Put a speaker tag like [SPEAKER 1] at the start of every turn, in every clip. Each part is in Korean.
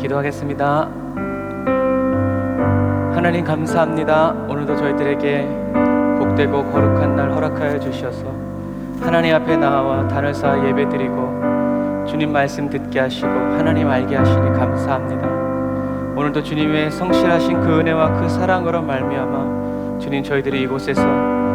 [SPEAKER 1] 기도하겠습니다. 하나님 감사합니다. 오늘도 저희들에게 복되고 거룩한 날 허락하여 주셔서 하나님 앞에 나와 단을 쌓아 예배드리고 주님 말씀 듣게 하시고 하나님 알게 하시니 감사합니다. 오늘도 주님의 성실하신 그 은혜와 그 사랑으로 말미암아 주님 저희들이 이곳에서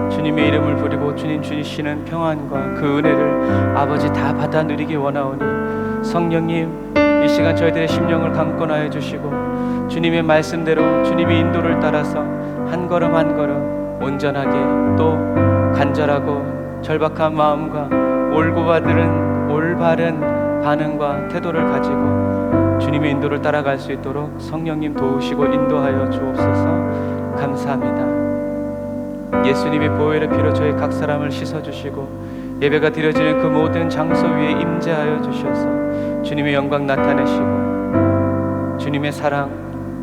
[SPEAKER 1] 주님의 이름을 부리고 주님 주시는 평안과 그 은혜를 아버지 다 받아 누리기 원하오니 성령님 이 시간 저희들의 심령을 강권하여 주시고 주님의 말씀대로 주님의 인도를 따라서 한 걸음 한 걸음 온전하게 또 간절하고 절박한 마음과 올바른 반응과 태도를 가지고 주님의 인도를 따라갈 수 있도록 성령님 도우시고 인도하여 주옵소서. 감사합니다. 예수님의 보혈의 피로 저희 각 사람을 씻어주시고 예배가 드려지는 그 모든 장소 위에 임재하여 주셔서 주님의 영광 나타내시고 주님의 사랑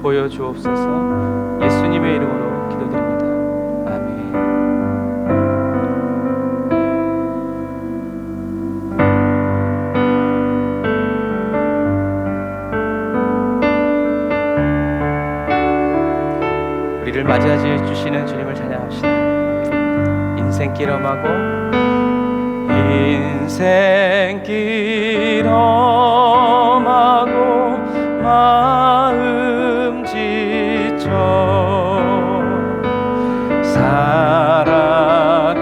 [SPEAKER 1] 보여주옵소서. 예수님의 이름으로 기도드립니다. 아멘. 우리를 맞이해 주시는 주님을 찬양합시다. 인생길 험하고 인생길 험하고 마음 지쳐 살아갈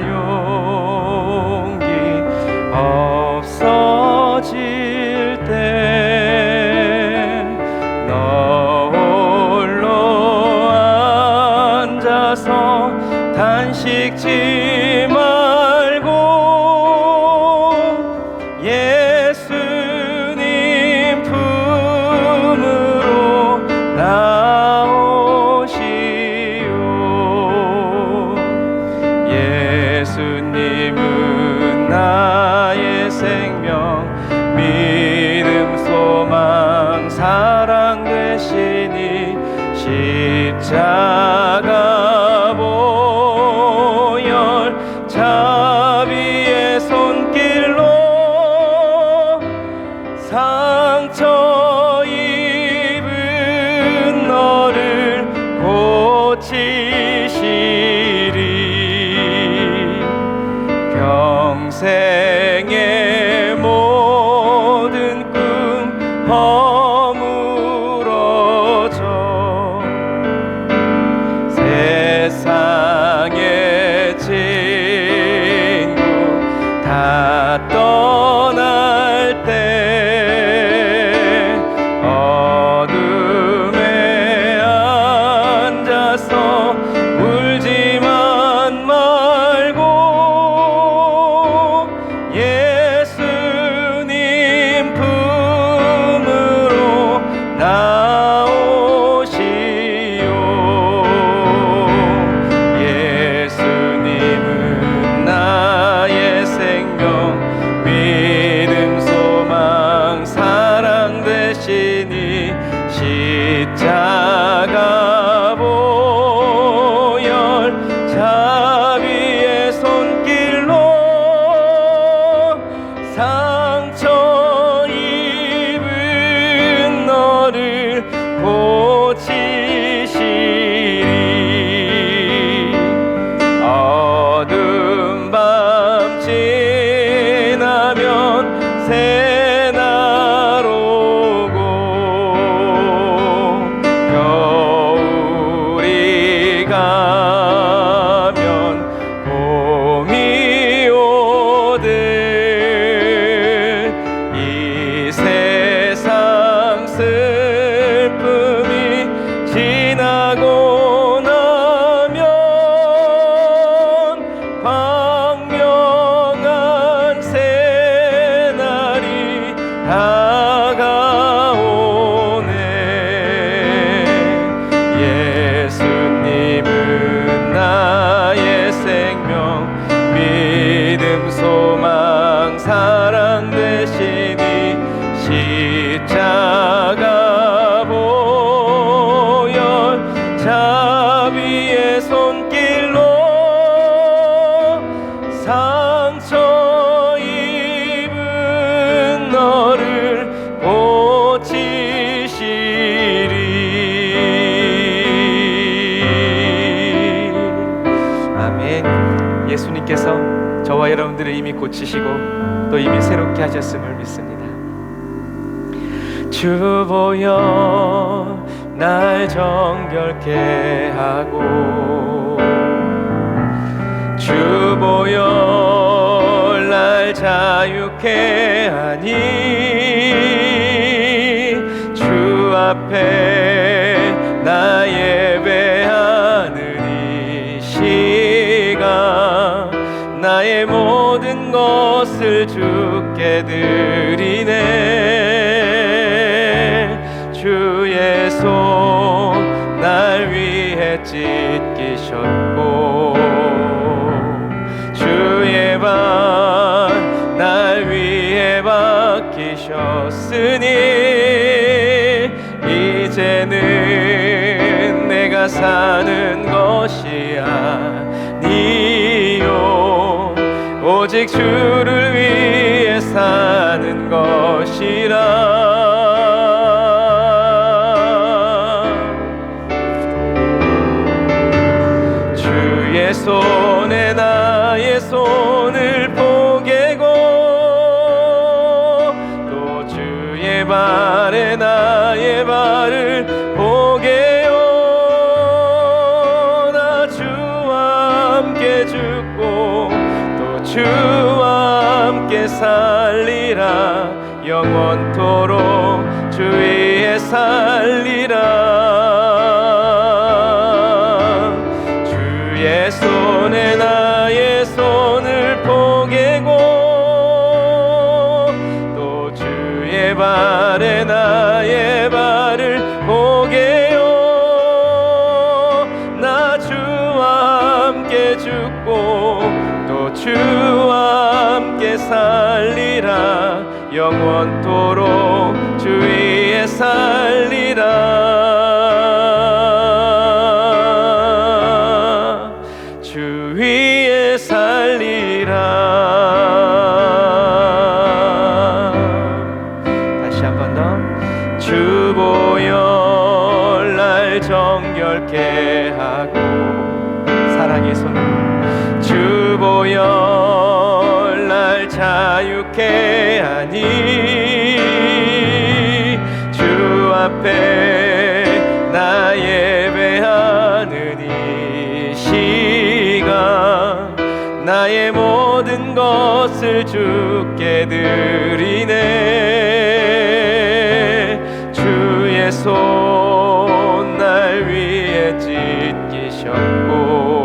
[SPEAKER 1] 용기 없어질 때 너 홀로 앉아서 단식지 말고 예수님 품으로 나오시오. 예수님은 나의 생명 믿음 소망 사랑 되시니 십자가 보혈 자비의 손길로 상처 입은 너를 고치시리. 평생의 모든 꿈 허물어져 세상의 친구 다 떠날 때 어둠에 앉아서 울지만 말고 예수님 품으로 나오시오. 예수님은 나의 생명 믿음 소망 사랑 되시니 십자가 보혈 자비의 손길로 상처 입은 너를 고치시리. 어두운 밤 지나면 새날 오고 겨울이 가면 봄이 오듯 이 세상 슬픔이 지나고 나면 광명한 새날이 다가오네. 예수님은 나의 생명 믿음 소망 사랑 되시니 십자가 보혈 자비의 손길로 상처 입은 너를 고치 저와 여러분들을 이미 고치시고 또 이미 새롭게 하셨음을 믿습니다. 주 보여 날 정결케 하고 주 보여 날 자유케 하니 주 앞에 나 예배하는 이 시간 나의 모든 것을 주께 드리네. 주의 손 날 위해 찢기셨고 주의 발 날 위해 박히셨으니 이제는 내가 사는 것이 아니요 오직 주를 위해 사는 것이라. 주의 손에 나의 손을 포개고 또 주의 발에 나의 발을 포개요. 나 주와 함께 죽고 또 주와 함께 살리라. 영원토록 주 위에 살리라. 주의 손에 나의 손을 포개고 또 주의 발에 나의 발을 포개요. 나 주와 함께 죽고 또 주와 함께 살리라. 영원토록 주 위에 살리라. 주 위에 살리라. 다시 한 번 더. 주 보여 날 정결케 하고 사랑의 손을 주 보여 날 자유케 하니 주 앞에 나 예배하는 이 시간 나의 모든 것을 주께 드리네. 주의 손 날 위에 찢기셨고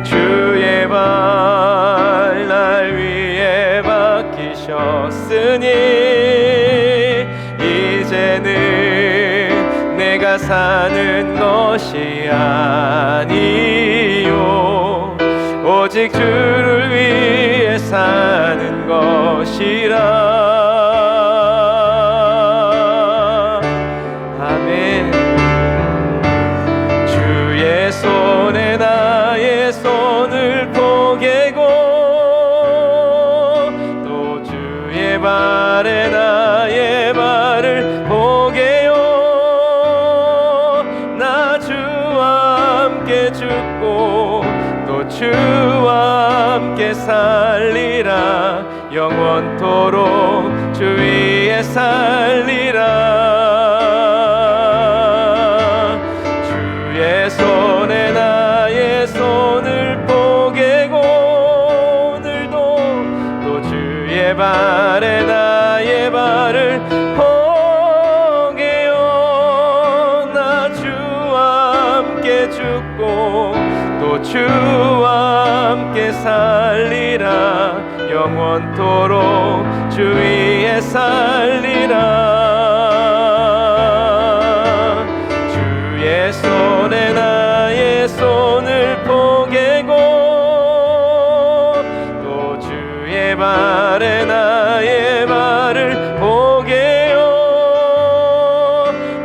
[SPEAKER 1] 주의 발 날 위에 박히셨으니 이제는 내가 사는 것이 아니요 오직 주를 위해 사는 것이라. 아멘. 주의 손에 나의 손을 포개고 또 주의 발에 나의 발을 포개요. 나 주와 함께 죽고 또 주와 함께 살리라. 영원토록 주 위에 살리라. 주의 손에 나의 손을 포개고 오늘도 또 주의 발에 나의 발을 포개요. 나 주와 함께 죽고 또 주와 함께 살리라. 영원토록 주 위에 살리라. 주의 손에 나의 손을 포개고 또 주의 발에 나의 발을 포개요.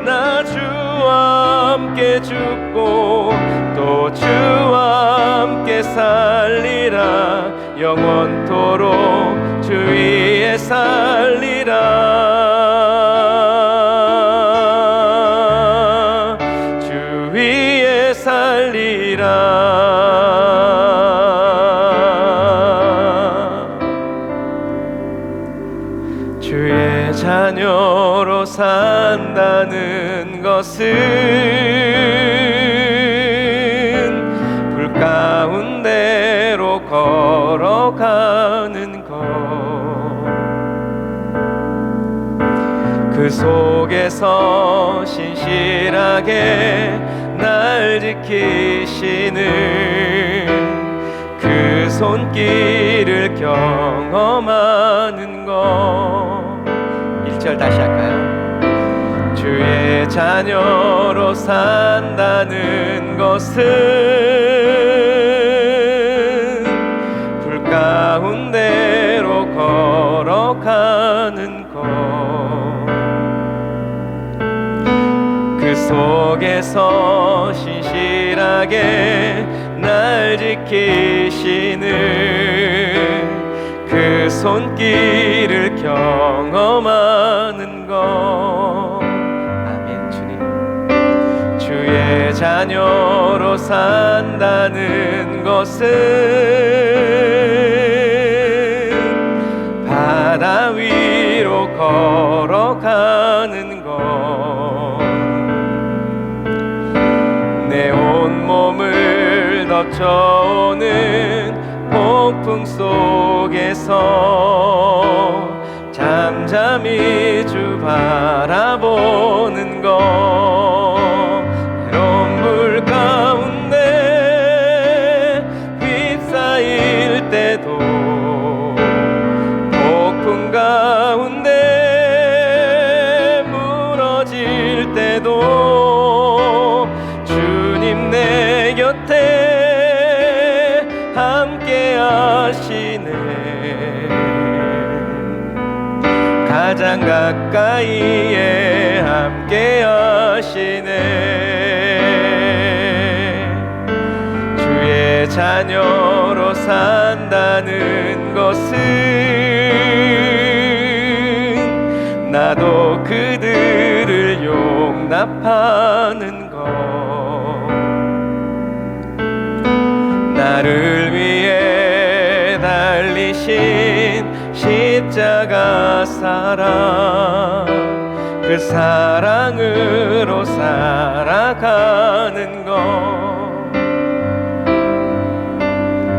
[SPEAKER 1] 나 주와 함께 죽고 또 주와 함께 살리라. 영원토록 주 위에 살리라. 주 위에 살리라. 주의 자녀로 산다는 것은 불 가운데로 걸어가는 것, 그 속에서 신실하게 날 지키시는 그 손길을 경험하는 것. 1절 다시 할까요? 주의 자녀로 산다는 것은 불 가운데로 걸어가는 것, 그 속에서 신실하게 날 지키시는 그 손길을 경험하는 것. 아멘. 주님, 주의 자녀로 산다는 것은 바다 위로 걸어가는 것, 내 온몸을 덮쳐오는 폭풍 속에서 잠잠히 주 바라보는 것, 해로운 불 가운데 휩싸일 때도, 폭풍 가운데 무너질 때도 주님 내 곁에 함께 하시네. 가장 가까이에 함께 하시네. 주의 자녀로 산다는 것은 나도 그들을 용납하는 것, 나를 위해 달리신 십자가 사랑, 그 사랑으로 살아가는 것,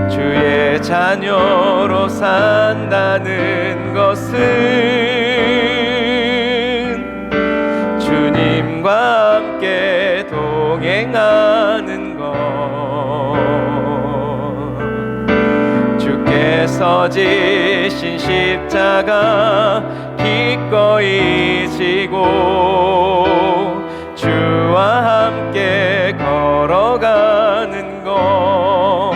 [SPEAKER 1] 주의 자녀로 산다는 것은 주님과 함께 동행하는 것, 주께서 지신 십자가 기꺼이 지고 주와 함께 걸어가는 것,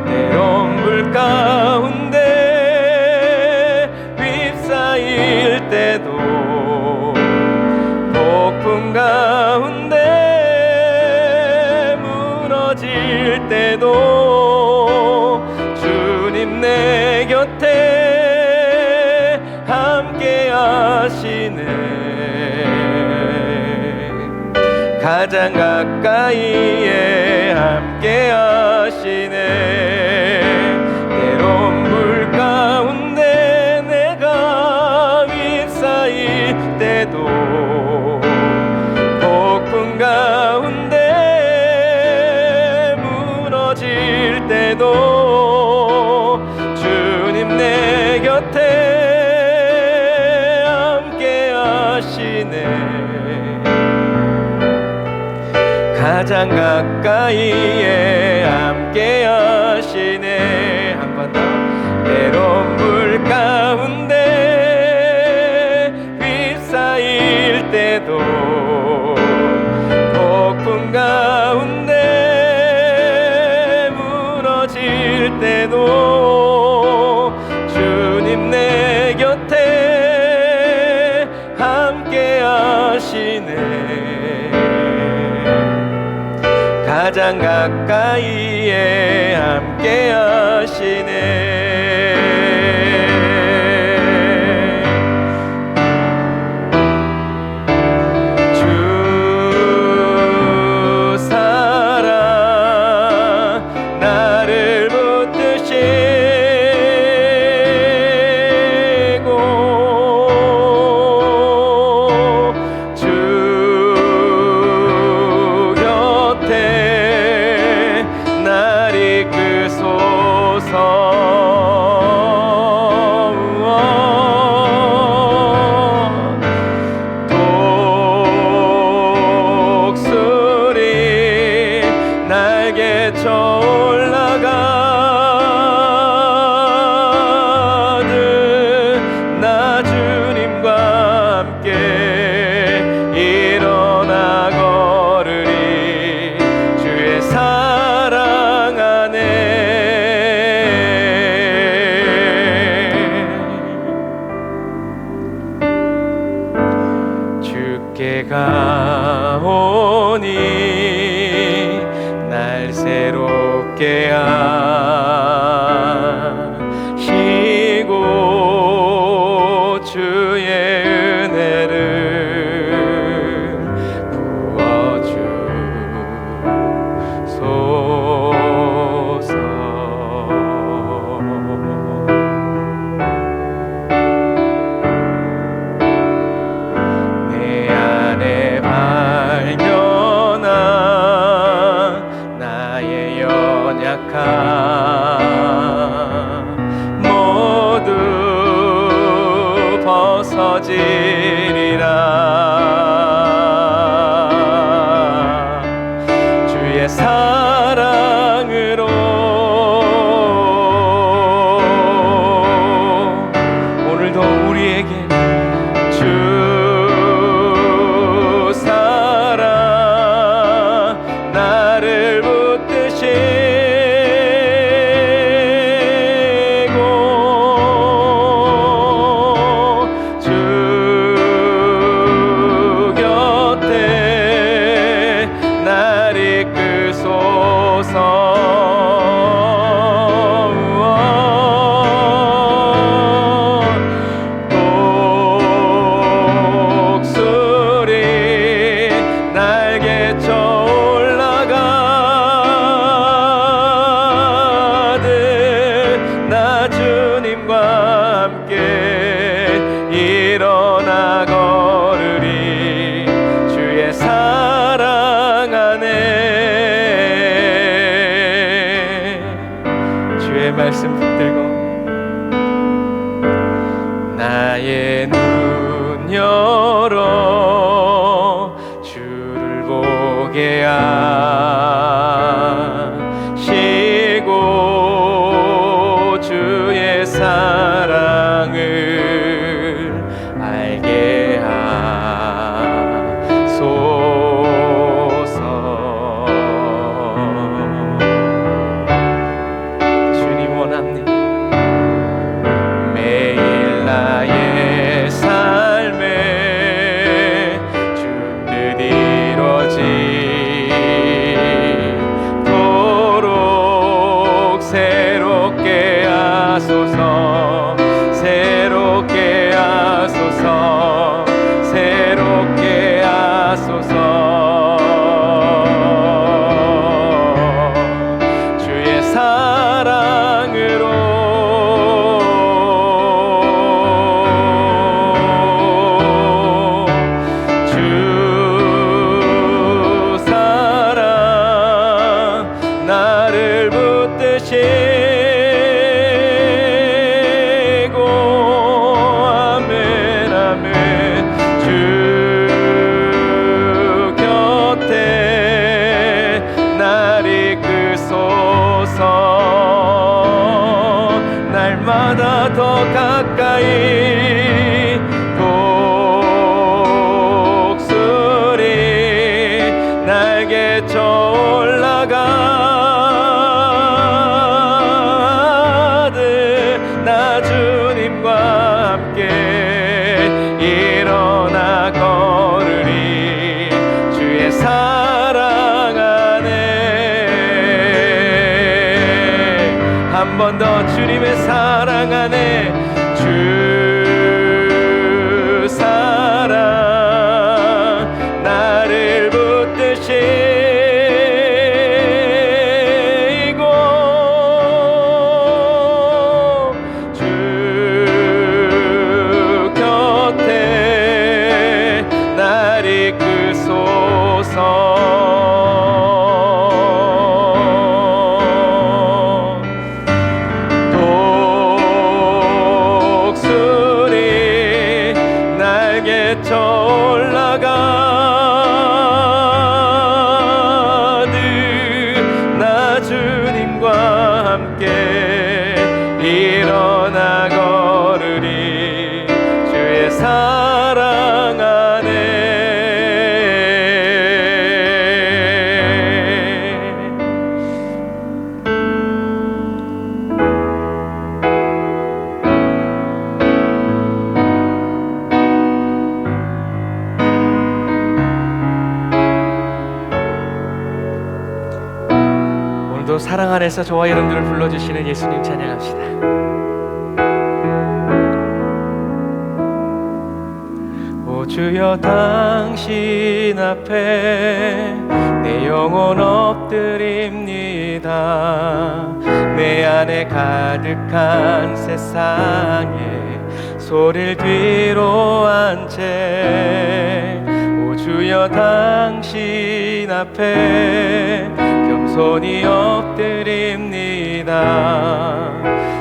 [SPEAKER 1] 때론 불 가운데 휩싸일 때도, 폭풍 가운데 무너질 때도 주님 내 곁에 함께 하시네. 가장 가까이에 함께 하시네. 때론 물 가운데 내가 휩싸일 때도, 폭풍 가운데 무너질 때도 주님 내 곁에 함께 하시네. 가장 가까이에 함께 하시네. 한 번 더. 때론 물 가운데 휩싸일 때도, 폭풍 가운데 무너질 때도 주님 내 곁에 함께 하시네. 가장 가까이에 함께 하시네. 주 사랑 나를 붙드시고 내게 가오니 날 새롭게 하시고 주의 은혜를 부어주소서. 내 안에 발견한 나의 연약함 모두 벗어지리라. 주의 사랑으로 오늘도 우리에게 주 사랑 나를 붙드시고 주 곁에 날 이끄소서. 독수리 날개쳐 올라가듯 나 주님과 함께 일어나 걸으리. 주의 사랑 안에 주의 말씀 붙들고 나의 눈 열어 주를 보게 하시고 주의 사랑을 알게 하소서. 주님 원합니다. 매일 나의 삶에 주 뜻 이루어지도록 새롭게 하소서. 새롭게 하소서. 새롭게 하소서. 주의 사랑으로 주 사랑 나를 붙드시고 아멘 아멘. 주 곁에 날 이끄소서. 날마다 더 가까이 독수리 날개쳐 올라가듯 나 주님과 함께 일어나 걸으리. 주의 사랑 안에 한 번 더 주님의 사랑 안에 주 사랑 나를 붙드시고 주 곁에 날 이끄소서. 독수리 날개쳐 올라가듯 나 주님과 함께 일어나 걸으리. 주의 사랑 안에 사랑 안에서 저와 여러분들을 불러주시는 예수님 찬양합시다. 오 주여 당신 앞에 내 영혼 엎드립니다. 내 안에 가득한 세상에 소리를 뒤로 한 채 오 주여 당신 앞에 겸손히 엎드립니다.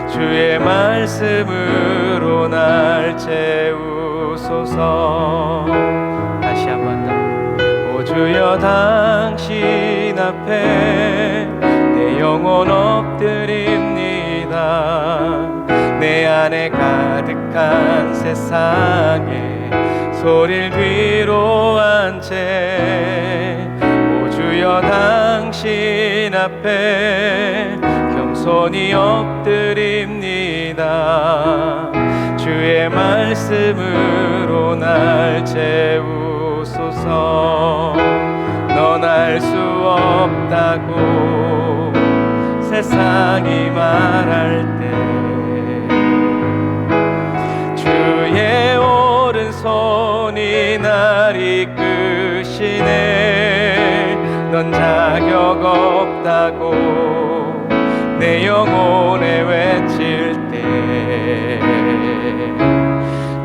[SPEAKER 1] 주의 말씀으로 날 채우소서. 다시 한 번 더. 오 주여 당신 앞에 내 영혼 엎드립니다. 내 안에 가득한 세상에 소리를 뒤로 한 채 오 주여 당신 앞에 겸손히 엎드립니다. 주의 말씀으로 날 채우소서. 넌 알 수 없다고 세상이 말할 때 주의 오른손이 날 이끄시네. 넌 자격 없다고 내 영혼에 외칠 때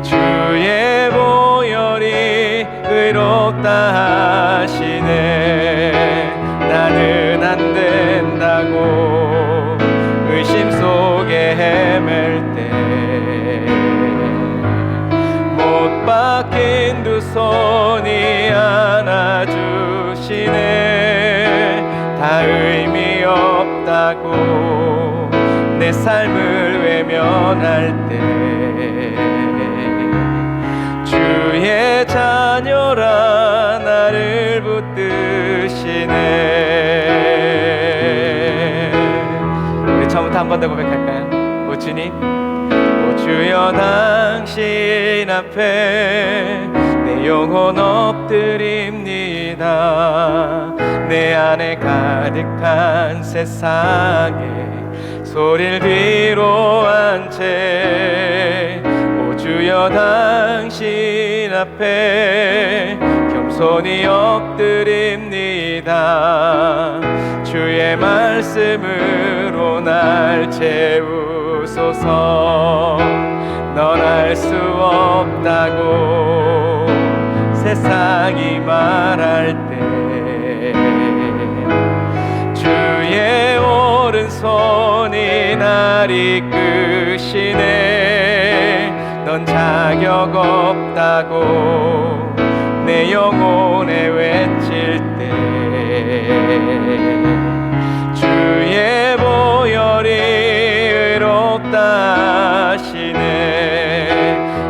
[SPEAKER 1] 주의 보혈이 의롭다 하시네. 나는 안 된다고 의심 속에 헤맬 때 못 박힌 두 손이 안아주시네. 다 의미 없다고 내 삶을 외면할 때 주의 자녀라 나를 붙드시네. 우리 처음부터 한 번 더 고백할까요? 오 주님, 오 주여 당신 앞에 내 영혼 엎드립니다. 내 안에 가득한 세상에 소리를 뒤로 한 채 오 주여 당신 앞에 겸손히 엎드립니다. 주의 말씀으로 날 채우소서. 넌 알 수 없다고 세상이 말할 때 주의 오른손이 날 이끄시네. 넌 자격 없다고 내 영혼에 외칠 때 주의 보혈이 의롭다 하시네.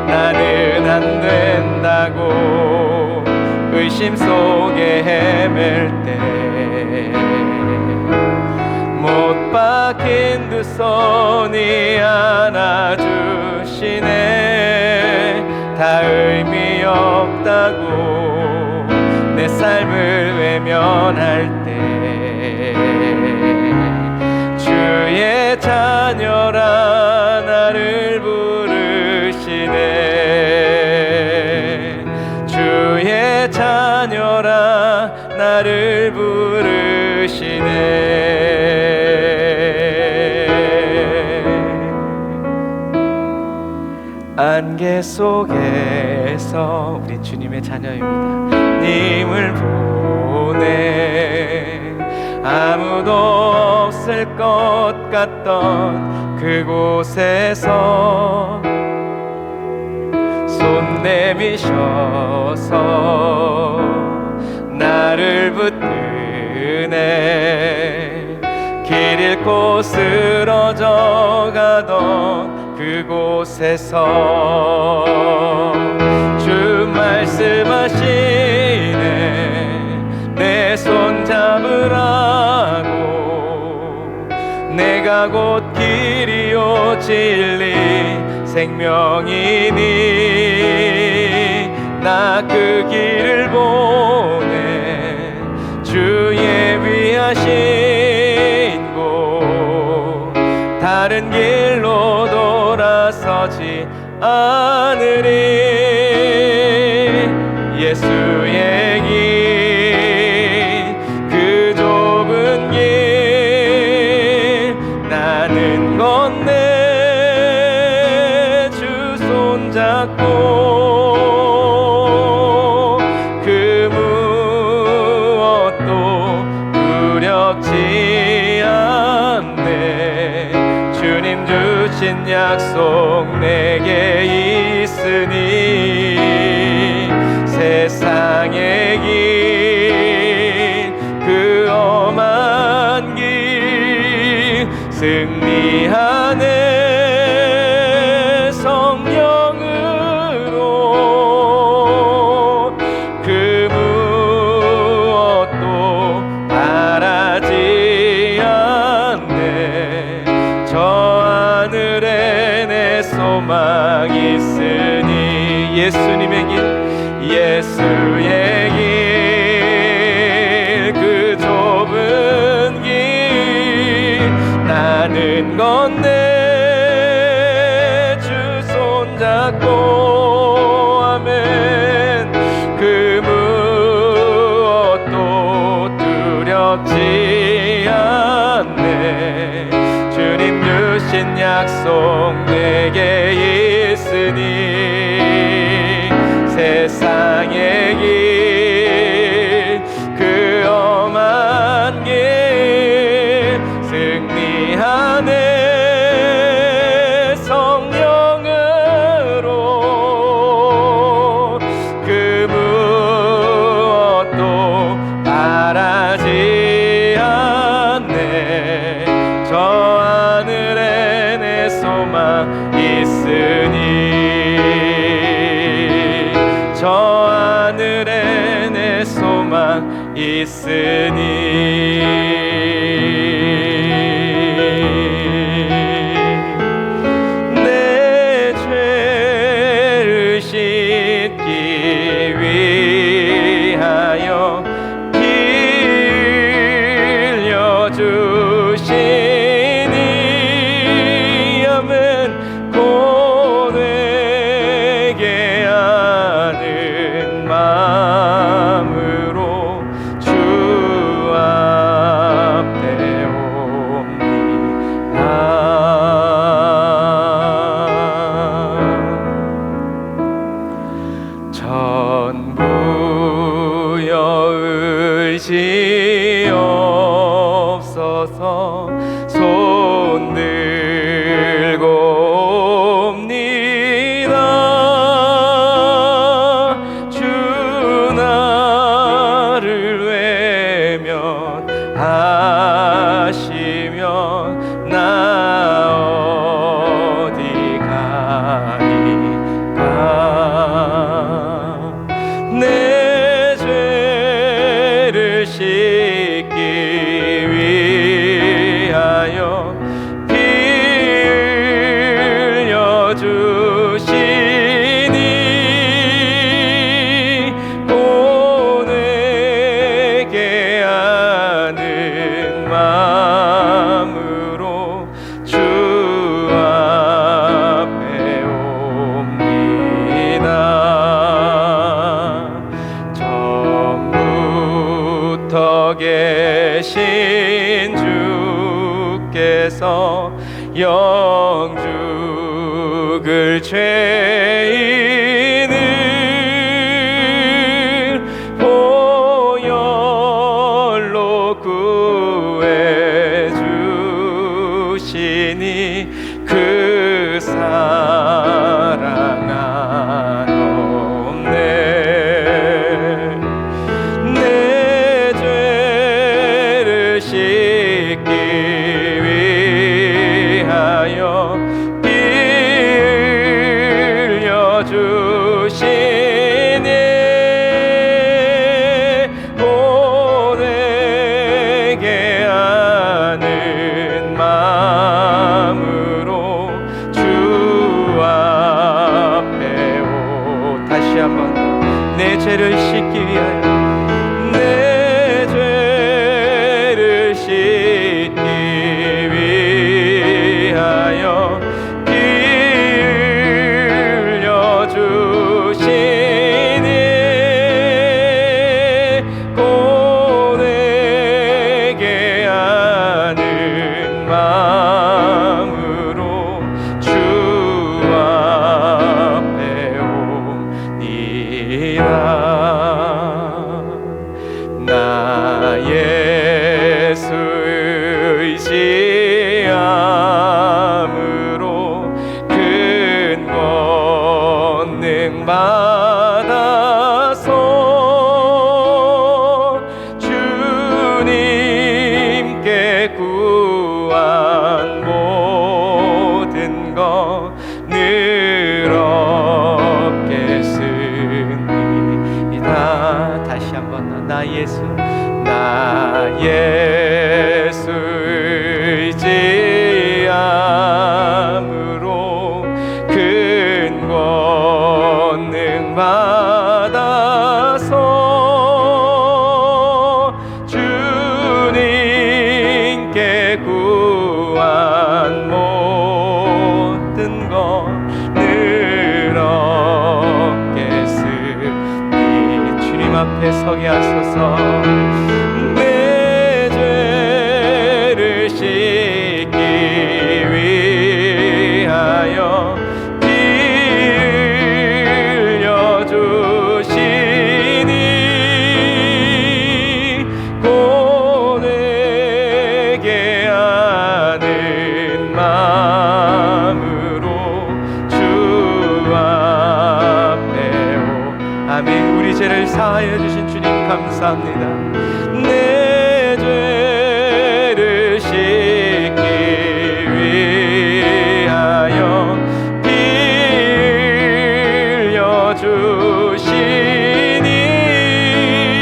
[SPEAKER 1] 나는 안 된다고 의심 속에 헤맬 때 못 박힌 두 손이 안아주시네. 다 의미 없다고 내 삶을 외면할 때 주의 자녀라 나를 부르시네. 주의 자녀라 나를 부르시네. 안개 속에서 우리 주님의 자녀입니다. 님을 보내 아무도 없을 것 같던 그곳에서 손 내미셔서 나를 붙드네. 길 잃고 쓰러져 가던 그곳에서 주 말씀하시네. 내 손 잡으라고. 내가 곧 길이요 진리 생명이니 나 그 길을 보내. 주 예비하신 곳 다른 길로 돌아서지 않으리. 예수의 길, 그 좁은 길 나는 건네 주 손잡고 그 무엇도 두렵지 않네. 주님 주신 약속 내게 있으니 세상의 길, 그 험한 길 승리하네 성령으로. 그 무엇도 바라지 않네. 저 하늘에 내 소망 있으니. 예수님의 길, 예수의 길, 그 좁은 길 나는 건네 주 손잡고. 아멘. 그 무엇도 두렵지 않네. 주님 주신 약속 내게 있으니 세상의 길, 그 험한 길 승리하네 성령으로. 그 무엇도 바라지 않네. 저 하늘에 내 소망 있으니. 저 하늘에 내 소망 있으니. 내 죄를 씻기 위하여 피 흘려 주시니. 아멘. 고되게 하는 마음으로 주 앞에 옵니다. 전부여 의지 없어서 손 들고 옵니다. 주 나를 외면하시면 나 어디 가리까. 내 죄를 씻기 위하여 피 흘려 주시니. 고되게 하는 마음으로 주 앞에 옵니다. 처음부터 계신 주께서 영죽을 죄인을 보혈로 구해 주시니. 그 사랑 한없네. 내 죄를 씻기 위하여 피 흘려 주시니. 고되게 하는 마음으로 주 앞에 다시 한번. 내 죄를 씻기 위하여, 내 죄를 씻기 위하여 나 예수 의지함으로 큰 권능 받아서 주님께 구한 모든 것 늘 얻겠으리이다. 다시 한번 나 예수 의지함으로 큰 권능 받아서 주님께 구한 모든 것 늘 얻겠으니 주님 앞에 서게 하소서. 내 죄를 씻기 위하여 피 흘려주시니 고되게 하는 마음으로 주 앞에 오. 아멘. 우리 죄를 사하여 주신 주님 감사합니다. 내 죄를 씻기 위하여 피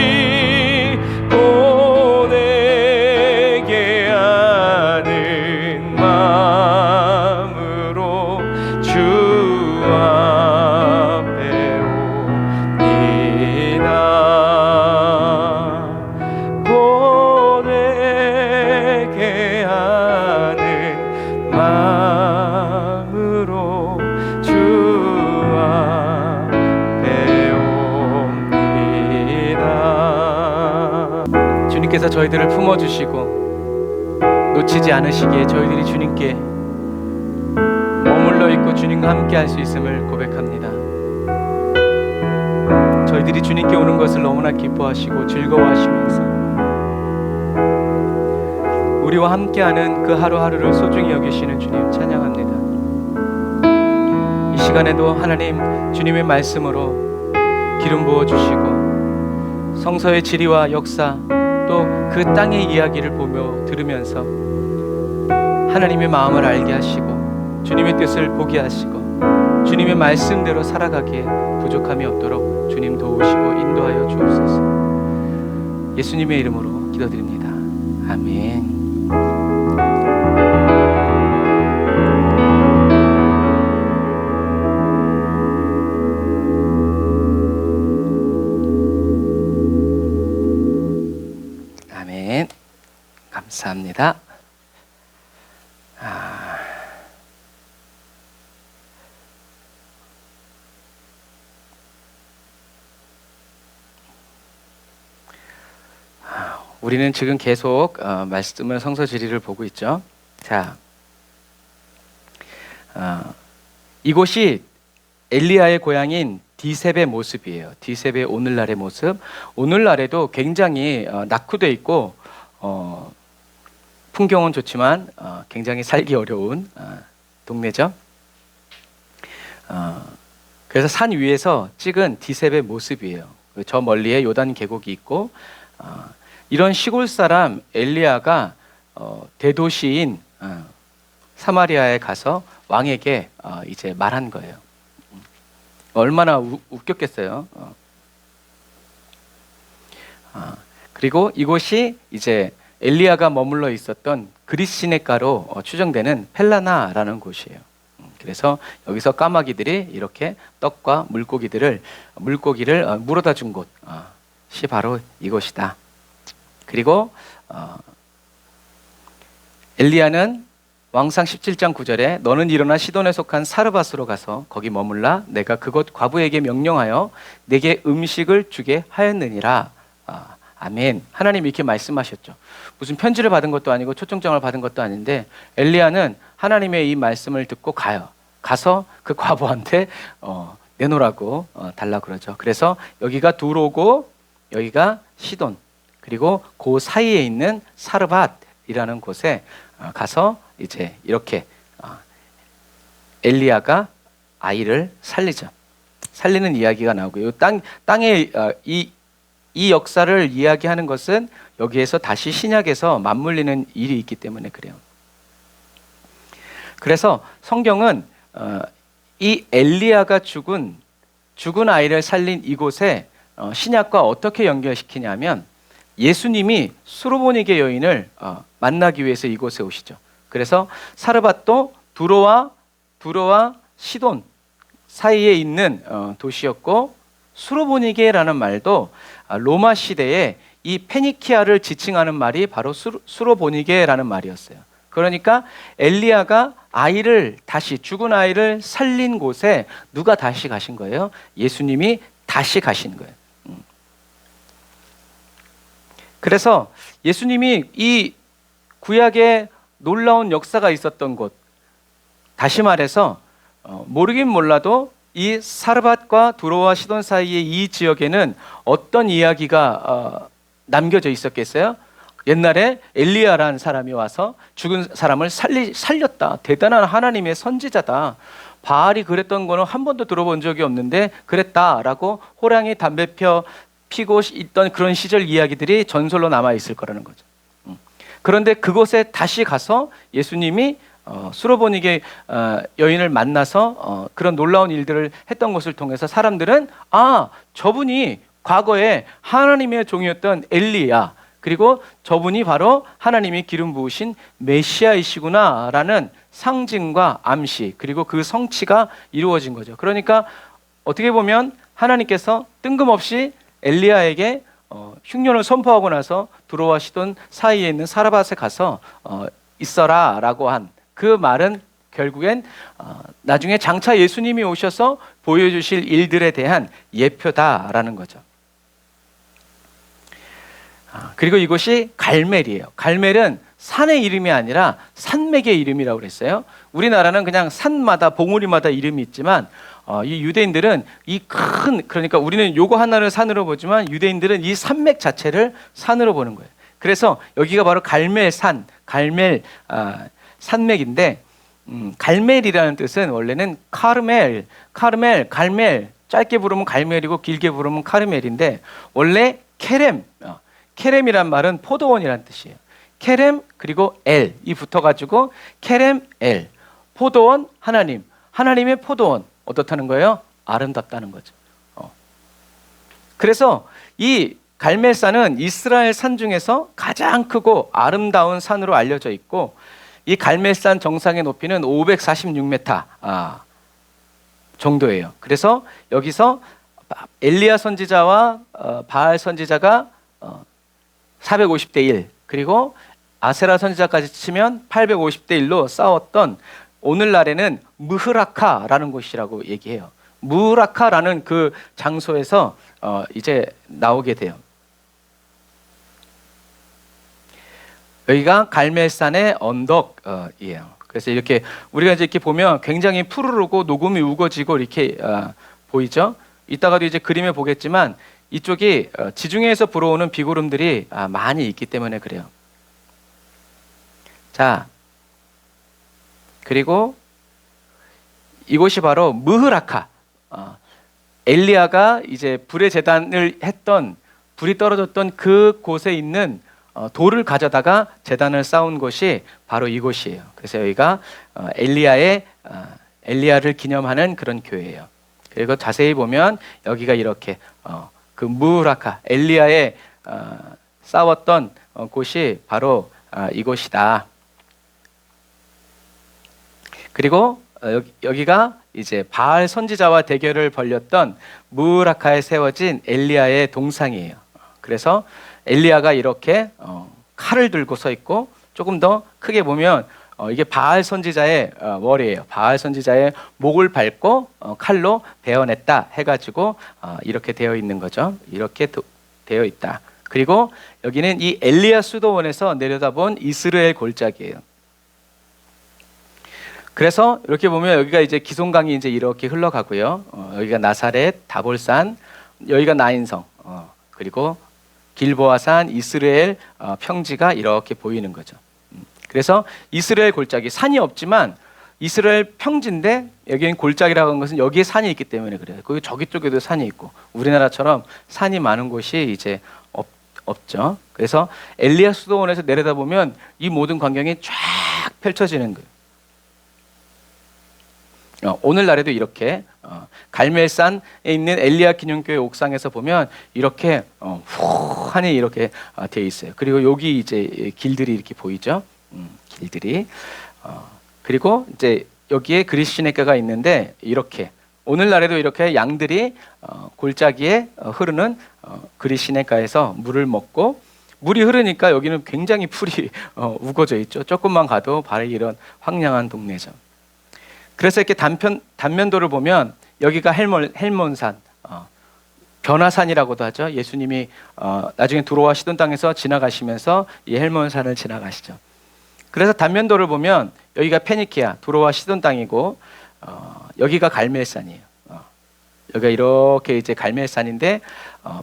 [SPEAKER 1] 흘려주시니 고되게 하는 마음으로 주 앞에 옵니다. 고되게 하는 마음으로 주 앞에 옵니다. 주님께서 저희들을 품어주시고 놓치지 않으시기에 저희들이 주님께 머물러 있고 주님과 함께 할 수 있음을 고백합니다. 저희들이 주님께 오는 것을 너무나 기뻐하시고 즐거워하시면서 우리와 함께하는 그 하루하루를 소중히 여기시는 주님 찬양합니다. 이 시간에도 하나님 주님의 말씀으로 기름 부어주시고 성서의 지리와 역사 또 그 땅의 이야기를 보며 들으면서 하나님의 마음을 알게 하시고 주님의 뜻을 보게 하시고 주님의 말씀대로 살아가기에 부족함이 없도록 주님 도우시고 인도하여 주옵소서. 예수님의 이름으로 기도드립니다. 아멘. 아멘. 감사합니다. 우리는 지금 계속 말씀을 성서 지리를 보고 있죠. 자, 이곳이 엘리야의 고향인 디셉의 모습이에요. 디셉의 오늘날의 모습. 오늘날에도 굉장히 낙후돼 있고 풍경은 좋지만 굉장히 살기 어려운 동네죠. 그래서 산 위에서 찍은 디셉의 모습이에요. 저 멀리에 요단 계곡이 있고 이런 시골 사람 엘리야가 대도시인 사마리아에 가서 왕에게 이제 말한 거예요. 얼마나 웃겼겠어요. 그리고 이곳이 이제 엘리야가 머물러 있었던 그리스 시내가로 추정되는 펠라나라는 곳이에요. 그래서 여기서 까마귀들이 이렇게 떡과 물고기를 물어다 준 곳이 바로 이곳이다. 그리고 엘리야는 왕상 17장 9절에 너는 일어나 시돈에 속한 사르밧으로 가서 거기 머물라 내가 그곳 과부에게 명령하여 내게 음식을 주게 하였느니라. 아멘. 하나님 이렇게 말씀하셨죠. 무슨 편지를 받은 것도 아니고 초청장을 받은 것도 아닌데 엘리야는 하나님의 이 말씀을 듣고 가요. 가서 그 과부한테 내놓으라고 달라 그러죠. 그래서 여기가 두로고 여기가 시돈, 그리고 그 사이에 있는 사르밧이라는 곳에 가서 이제 이렇게 엘리야가 아이를 살리죠. 살리는 이야기가 나오고요. 땅의 이 역사를 이야기하는 것은 여기에서 다시 신약에서 맞물리는 일이 있기 때문에 그래요. 그래서 성경은 이 엘리야가 죽은 아이를 살린 이곳에 신약과 어떻게 연결시키냐면 예수님이 수로보니게 여인을 만나기 위해서 이곳에 오시죠. 그래서 사르밧도 두로와 시돈 사이에 있는 도시였고, 수로보니게라는 말도 로마 시대에 이 페니키아를 지칭하는 말이 바로 수로보니게라는 말이었어요. 그러니까 엘리야가 죽은 아이를 살린 곳에 누가 다시 가신 거예요? 예수님이 다시 가신 거예요. 그래서 예수님이 이 구약에 놀라운 역사가 있었던 곳, 다시 말해서 모르긴 몰라도 이 사르밧과 두로와 시돈 사이의 이 지역에는 어떤 이야기가 남겨져 있었겠어요? 옛날에 엘리야라는 사람이 와서 죽은 사람을 살렸다. 대단한 하나님의 선지자다. 바알이 그랬던 거는 한 번도 들어본 적이 없는데 그랬다라고 호랑이 담배 피고 있던 그런 시절 이야기들이 전설로 남아 있을 거라는 거죠. 그런데 그곳에 다시 가서 예수님이 수로보니게 여인을 만나서 그런 놀라운 일들을 했던 것을 통해서 사람들은 저분이 과거에 하나님의 종이었던 엘리야, 그리고 저분이 바로 하나님이 기름 부으신 메시아이시구나 라는 상징과 암시, 그리고 그 성취가 이루어진 거죠. 그러니까 어떻게 보면 하나님께서 뜬금없이 엘리야에게 흉년을 선포하고 나서 두로와 시돈 사이에 있는 사르밧에 가서 있어라 라고 한 그 말은 결국엔 나중에 장차 예수님이 오셔서 보여주실 일들에 대한 예표다라는 거죠. 그리고 이곳이 갈멜이에요. 갈멜은 산의 이름이 아니라 산맥의 이름이라고 그랬어요. 우리나라는 그냥 산마다 봉우리마다 이름이 있지만 이 유대인들은 그러니까 우리는 요거 하나를 산으로 보지만 유대인들은 이 산맥 자체를 산으로 보는 거예요. 그래서 여기가 바로 갈멜산, 갈멜 산맥인데, 갈멜이라는 뜻은 원래는 카르멜, 갈멜, 짧게 부르면 갈멜이고 길게 부르면 카르멜인데, 원래 케렘이란 말은 포도원이라는 뜻이에요. 케렘 그리고 엘, 이 붙어가지고 케렘 엘, 포도원 하나님의 포도원. 어떻다는 거예요? 아름답다는 거죠. 그래서 이 갈멜산은 이스라엘 산 중에서 가장 크고 아름다운 산으로 알려져 있고, 이 갈멜산 정상의 높이는 546m 정도예요. 그래서 여기서 엘리야 선지자와 바알 선지자가 450대 1, 그리고 아세라 선지자까지 치면 850대 1로 싸웠던, 오늘날에는 무흐라카라는 곳이라고 얘기해요. 무흐라카라는 그 장소에서 이제 나오게 돼요. 여기가 갈멜산의 언덕이에요. 그래서 이렇게 우리가 이제 이렇게 보면 굉장히 푸르르고 녹음이 우거지고 이렇게 보이죠. 이따가도 이제 그림에 보겠지만 이쪽이 지중해에서 불어오는 비구름들이 많이 있기 때문에 그래요. 자, 그리고 이곳이 바로 무흐라카. 엘리야가 이제 불의 제단을 했던, 불이 떨어졌던 그 곳에 있는 돌을 가져다가 제단을 쌓은 곳이 바로 이곳이에요. 그래서 여기가 엘리야를 기념하는 그런 교회예요. 그리고 자세히 보면 여기가 이렇게 그 무흐라카, 엘리야의 싸웠던 곳이 바로 이곳이다. 그리고 여기가 이제 바알 선지자와 대결을 벌였던 무흐라카에 세워진 엘리야의 동상이에요. 그래서 엘리야가 이렇게 칼을 들고 서 있고, 조금 더 크게 보면 이게 바알 선지자의 머리예요. 바알 선지자의 목을 밟고 칼로 베어냈다 해가지고 이렇게 되어 있는 거죠. 이렇게 되어 있다. 그리고 여기는 이 엘리야 수도원에서 내려다본 이스라엘 골짜기예요. 그래서 이렇게 보면 여기가 이제 기송강이 이제 이렇게 흘러가고요. 여기가 나사렛, 다볼산, 여기가 나인성, 그리고 길보아산, 이스라엘 평지가 이렇게 보이는 거죠. 그래서 이스라엘 골짜기, 산이 없지만 이스라엘 평지인데 여기는 골짜기라고 하는 것은 여기에 산이 있기 때문에 그래요. 거기 저기 쪽에도 산이 있고 우리나라처럼 산이 많은 곳이 이제 없죠. 그래서 엘리야 수도원에서 내려다보면 이 모든 광경이 쫙 펼쳐지는 거예요. 오늘날에도 이렇게 갈멜산에 있는 엘리야 기념교회 옥상에서 보면 이렇게 훅하니 이렇게 되어 있어요. 그리고 여기 이제 길들이 이렇게 보이죠. 길들이 그리고 이제 여기에 그리스시내가가 있는데 이렇게 오늘날에도 이렇게 양들이 골짜기에 흐르는 그리스시내가에서 물을 먹고 물이 흐르니까 여기는 굉장히 풀이 우거져 있죠. 조금만 가도 바로 이런 황량한 동네죠. 그래서 이렇게 단면도를 보면 여기가 헬몬산, 변화산이라고도 하죠. 예수님이 나중에 두로와 시돈 땅에서 지나가시면서 이 헬몬산을 지나가시죠. 그래서 단면도를 보면 여기가 페니키아, 두로와 시돈 땅이고 여기가 갈멜산이에요. 여기가 이렇게 이제 갈멜산인데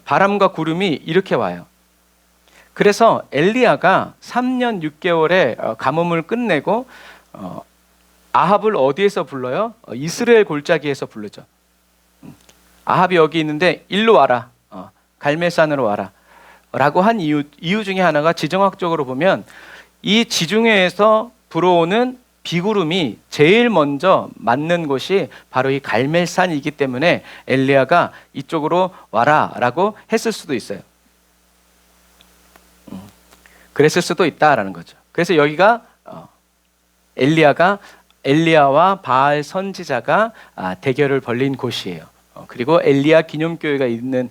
[SPEAKER 1] 바람과 구름이 이렇게 와요. 그래서 엘리야가 3년 6개월의 가뭄을 끝내고 아합을 어디에서 불러요? 이스라엘 골짜기에서 부르죠. 아합이 여기 있는데 일로 와라, 갈멜산으로 와라 라고 한 이유 중에 하나가 지정학적으로 보면 이 지중해에서 불어오는 비구름이 제일 먼저 맞는 곳이 바로 이 갈멜산이기 때문에 엘리야가 이쪽으로 와라 라고 했을 수도 있어요. 그랬을 수도 있다라는 거죠. 그래서 여기가 엘리야와 바알 선지자가 대결을 벌린 곳이에요. 그리고 엘리야 기념교회가 있는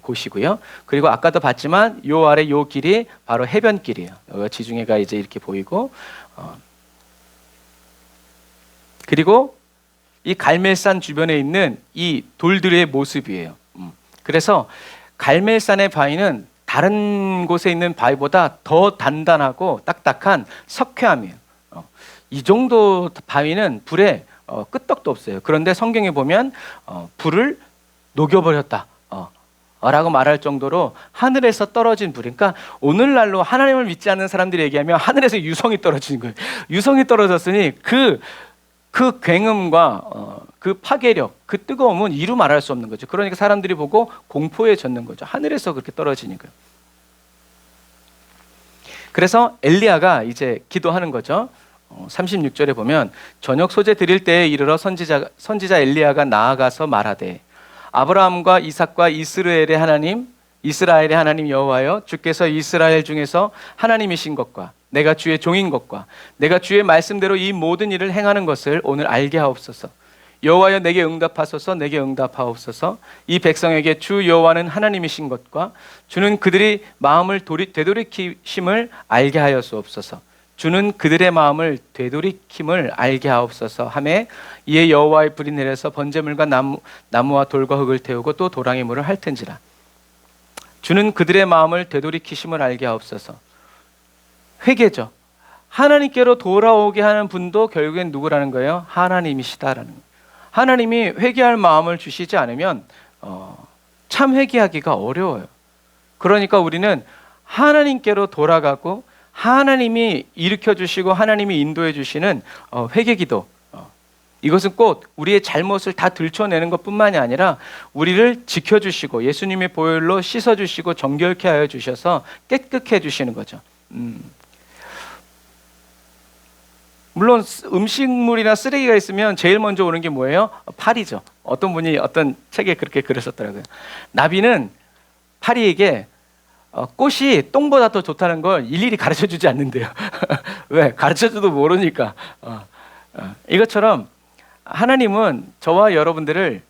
[SPEAKER 1] 곳이고요. 그리고 아까도 봤지만 요 아래 요 길이 바로 해변길이에요. 지중해가 이제 이렇게 보이고 그리고 이 갈멜산 주변에 있는 이 돌들의 모습이에요. 그래서 갈멜산의 바위는 다른 곳에 있는 바위보다 더 단단하고 딱딱한 석회암이에요. 이 정도 바위는 불에 끄떡도 없어요. 그런데 성경에 보면 불을 녹여버렸다 라고 말할 정도로 하늘에서 떨어진 불. 그러니까 오늘날로 하나님을 믿지 않는 사람들이 얘기하면 하늘에서 유성이 떨어지는 거예요. 유성이 떨어졌으니 그 굉음과 그 파괴력, 그 뜨거움은 이루 말할 수 없는 거죠. 그러니까 사람들이 보고 공포에 젖는 거죠. 하늘에서 그렇게 떨어지니까요. 그래서 엘리야가 이제 기도하는 거죠. 36절에 보면 저녁 소재 드릴 때에 이르러 선지자 엘리야가 나아가서 말하되 아브라함과 이삭과 이스라엘의 하나님 여호와여, 주께서 이스라엘 중에서 하나님이신 것과 내가 주의 종인 것과 내가 주의 말씀대로 이 모든 일을 행하는 것을 오늘 알게 하옵소서. 여호와여, 내게 응답하소서. 내게 응답하옵소서. 이 백성에게 주 여호와는 하나님이신 것과 주는 그들이 마음을 되돌이키심을 알게 하였소옵소서. 주는 그들의 마음을 되돌이킴을 알게 하옵소서 하매 이에 여호와의 불이 내려서 번제물과 나무와 돌과 흙을 태우고 또 도랑의 물을 핥은지라. 주는 그들의 마음을 되돌이키심을 알게 하옵소서. 회개죠. 하나님께로 돌아오게 하는 분도 결국엔 누구라는 거예요? 하나님이시다라는 거예요. 하나님이 회개할 마음을 주시지 않으면 참 회개하기가 어려워요. 그러니까 우리는 하나님께로 돌아가고 하나님이 일으켜 주시고 하나님이 인도해 주시는 회개기도, 이것은 꼭 우리의 잘못을 다 들춰내는 것뿐만이 아니라 우리를 지켜주시고 예수님의 보혈로 씻어주시고 정결케 하여 주셔서 깨끗해 주시는 거죠. 물론 음식물이나 쓰레기가 있으면 제일 먼저 오는 게 뭐예요? 파리죠. 어떤 분이 어떤 책에 그렇게 그러셨더라고요. 나비는 파리에게 꽃이 똥보다 더 좋다는 걸 일일이 가르쳐주지 않는데요. 왜? 가르쳐줘도 모르니까. 이것처럼 하나님은 저와 여러분들을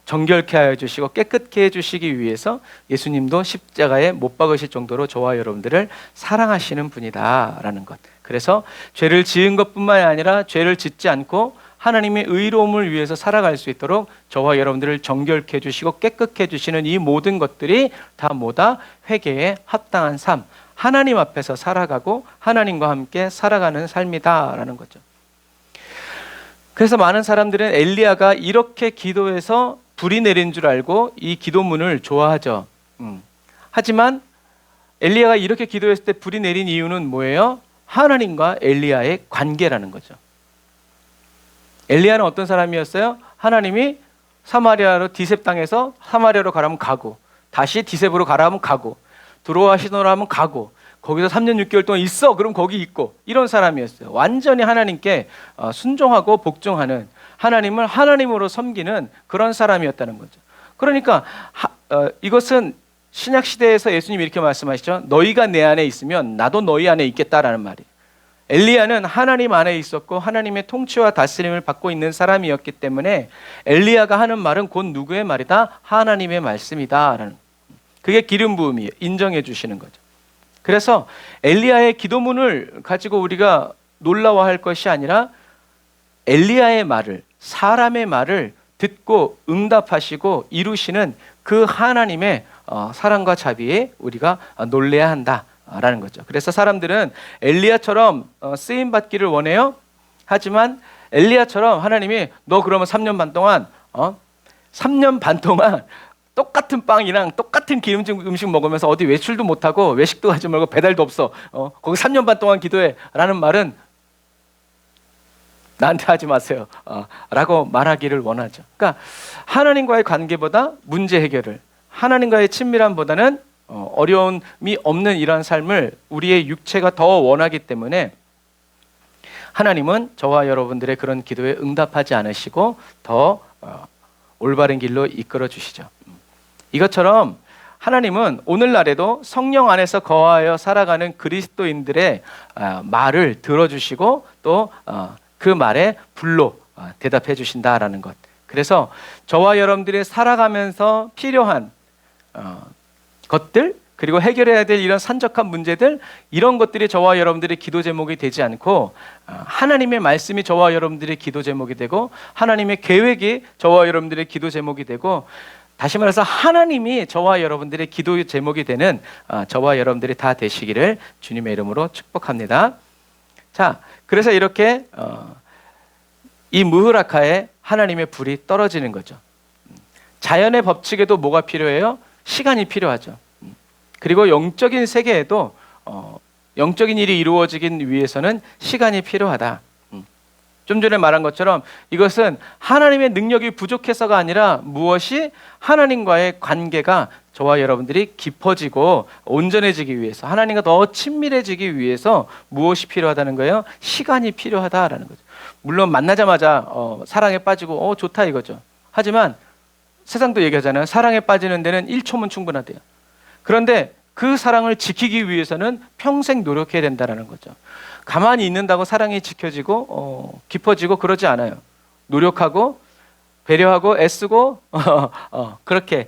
[SPEAKER 1] 정결케 하여 주시고 깨끗게 해주시기 위해서 예수님도 십자가에 못 박으실 정도로 저와 여러분들을 사랑하시는 분이다라는 것. 그래서 죄를 지은 것뿐만 아니라 죄를 짓지 않고 하나님의 의로움을 위해서 살아갈 수 있도록 저와 여러분들을 정결케 해주시고 깨끗게 해주시는 이 모든 것들이 다 뭐다? 회개에 합당한 삶, 하나님 앞에서 살아가고 하나님과 함께 살아가는 삶이다라는 거죠. 그래서 많은 사람들은 엘리야가 이렇게 기도해서 불이 내린 줄 알고 이 기도문을 좋아하죠. 하지만 엘리야가 이렇게 기도했을 때 불이 내린 이유는 뭐예요? 하나님과 엘리야의 관계라는 거죠. 엘리야는 어떤 사람이었어요? 하나님이 사마리아로 디셉 땅에서 사마리아로 가라면 가고, 다시 디셉으로 가라면 가고, 두로와 시도로 하면 가고, 거기서 3년 6개월 동안 있어 그럼 거기 있고, 이런 사람이었어요. 완전히 하나님께 순종하고 복종하는, 하나님을 하나님으로 섬기는 그런 사람이었다는 거죠. 그러니까 이것은 신약 시대에서 예수님이 이렇게 말씀하시죠. 너희가 내 안에 있으면 나도 너희 안에 있겠다라는 말이에요. 엘리야는 하나님 안에 있었고 하나님의 통치와 다스림을 받고 있는 사람이었기 때문에 엘리야가 하는 말은 곧 누구의 말이다? 하나님의 말씀이다라는, 그게 기름 부음이에요. 인정해 주시는 거죠. 그래서 엘리야의 기도문을 가지고 우리가 놀라워할 것이 아니라 엘리야의 말을, 사람의 말을 듣고 응답하시고 이루시는 그 하나님의 사랑과 자비에 우리가 놀래야 한다라는 거죠. 그래서 사람들은 엘리야처럼 쓰임 받기를 원해요. 하지만 엘리야처럼 하나님이 너 그러면 3년 반 동안 3년 반 동안 똑같은 빵이랑 똑같은 기름진 음식 먹으면서 어디 외출도 못하고 외식도 하지 말고 배달도 없어. 거기 3년 반 동안 기도해 라는 말은 나한테 하지 마세요. 라고 말하기를 원하죠. 그러니까 하나님과의 관계보다 문제 해결을, 하나님과의 친밀함보다는 어려움이 없는 이러한 삶을 우리의 육체가 더 원하기 때문에 하나님은 저와 여러분들의 그런 기도에 응답하지 않으시고 더 올바른 길로 이끌어 주시죠. 이것처럼 하나님은 오늘날에도 성령 안에서 거하여 살아가는 그리스도인들의 말을 들어주시고 또 그 말에 불로 대답해 주신다라는 것. 그래서 저와 여러분들이 살아가면서 필요한 것들, 그리고 해결해야 될 이런 산적한 문제들, 이런 것들이 저와 여러분들의 기도 제목이 되지 않고 하나님의 말씀이 저와 여러분들의 기도 제목이 되고 하나님의 계획이 저와 여러분들의 기도 제목이 되고, 다시 말해서 하나님이 저와 여러분들의 기도 제목이 되는 저와 여러분들이 다 되시기를 주님의 이름으로 축복합니다. 자, 그래서 이렇게 이 무흐라카에 하나님의 불이 떨어지는 거죠. 자연의 법칙에도 뭐가 필요해요? 시간이 필요하죠. 그리고 영적인 세계에도 영적인 일이 이루어지기 위해서는 시간이 필요하다. 좀 전에 말한 것처럼 이것은 하나님의 능력이 부족해서가 아니라 무엇이 하나님과의 관계가 저와 여러분들이 깊어지고 온전해지기 위해서, 하나님과 더 친밀해지기 위해서 무엇이 필요하다는 거예요? 시간이 필요하다라는 거죠. 물론 만나자마자 사랑에 빠지고 좋다 이거죠. 하지만 세상도 얘기하잖아요. 사랑에 빠지는 데는 1초면 충분하대요. 그런데 그 사랑을 지키기 위해서는 평생 노력해야 된다는 거죠. 가만히 있는다고 사랑이 지켜지고 깊어지고 그러지 않아요. 노력하고 배려하고 애쓰고 그렇게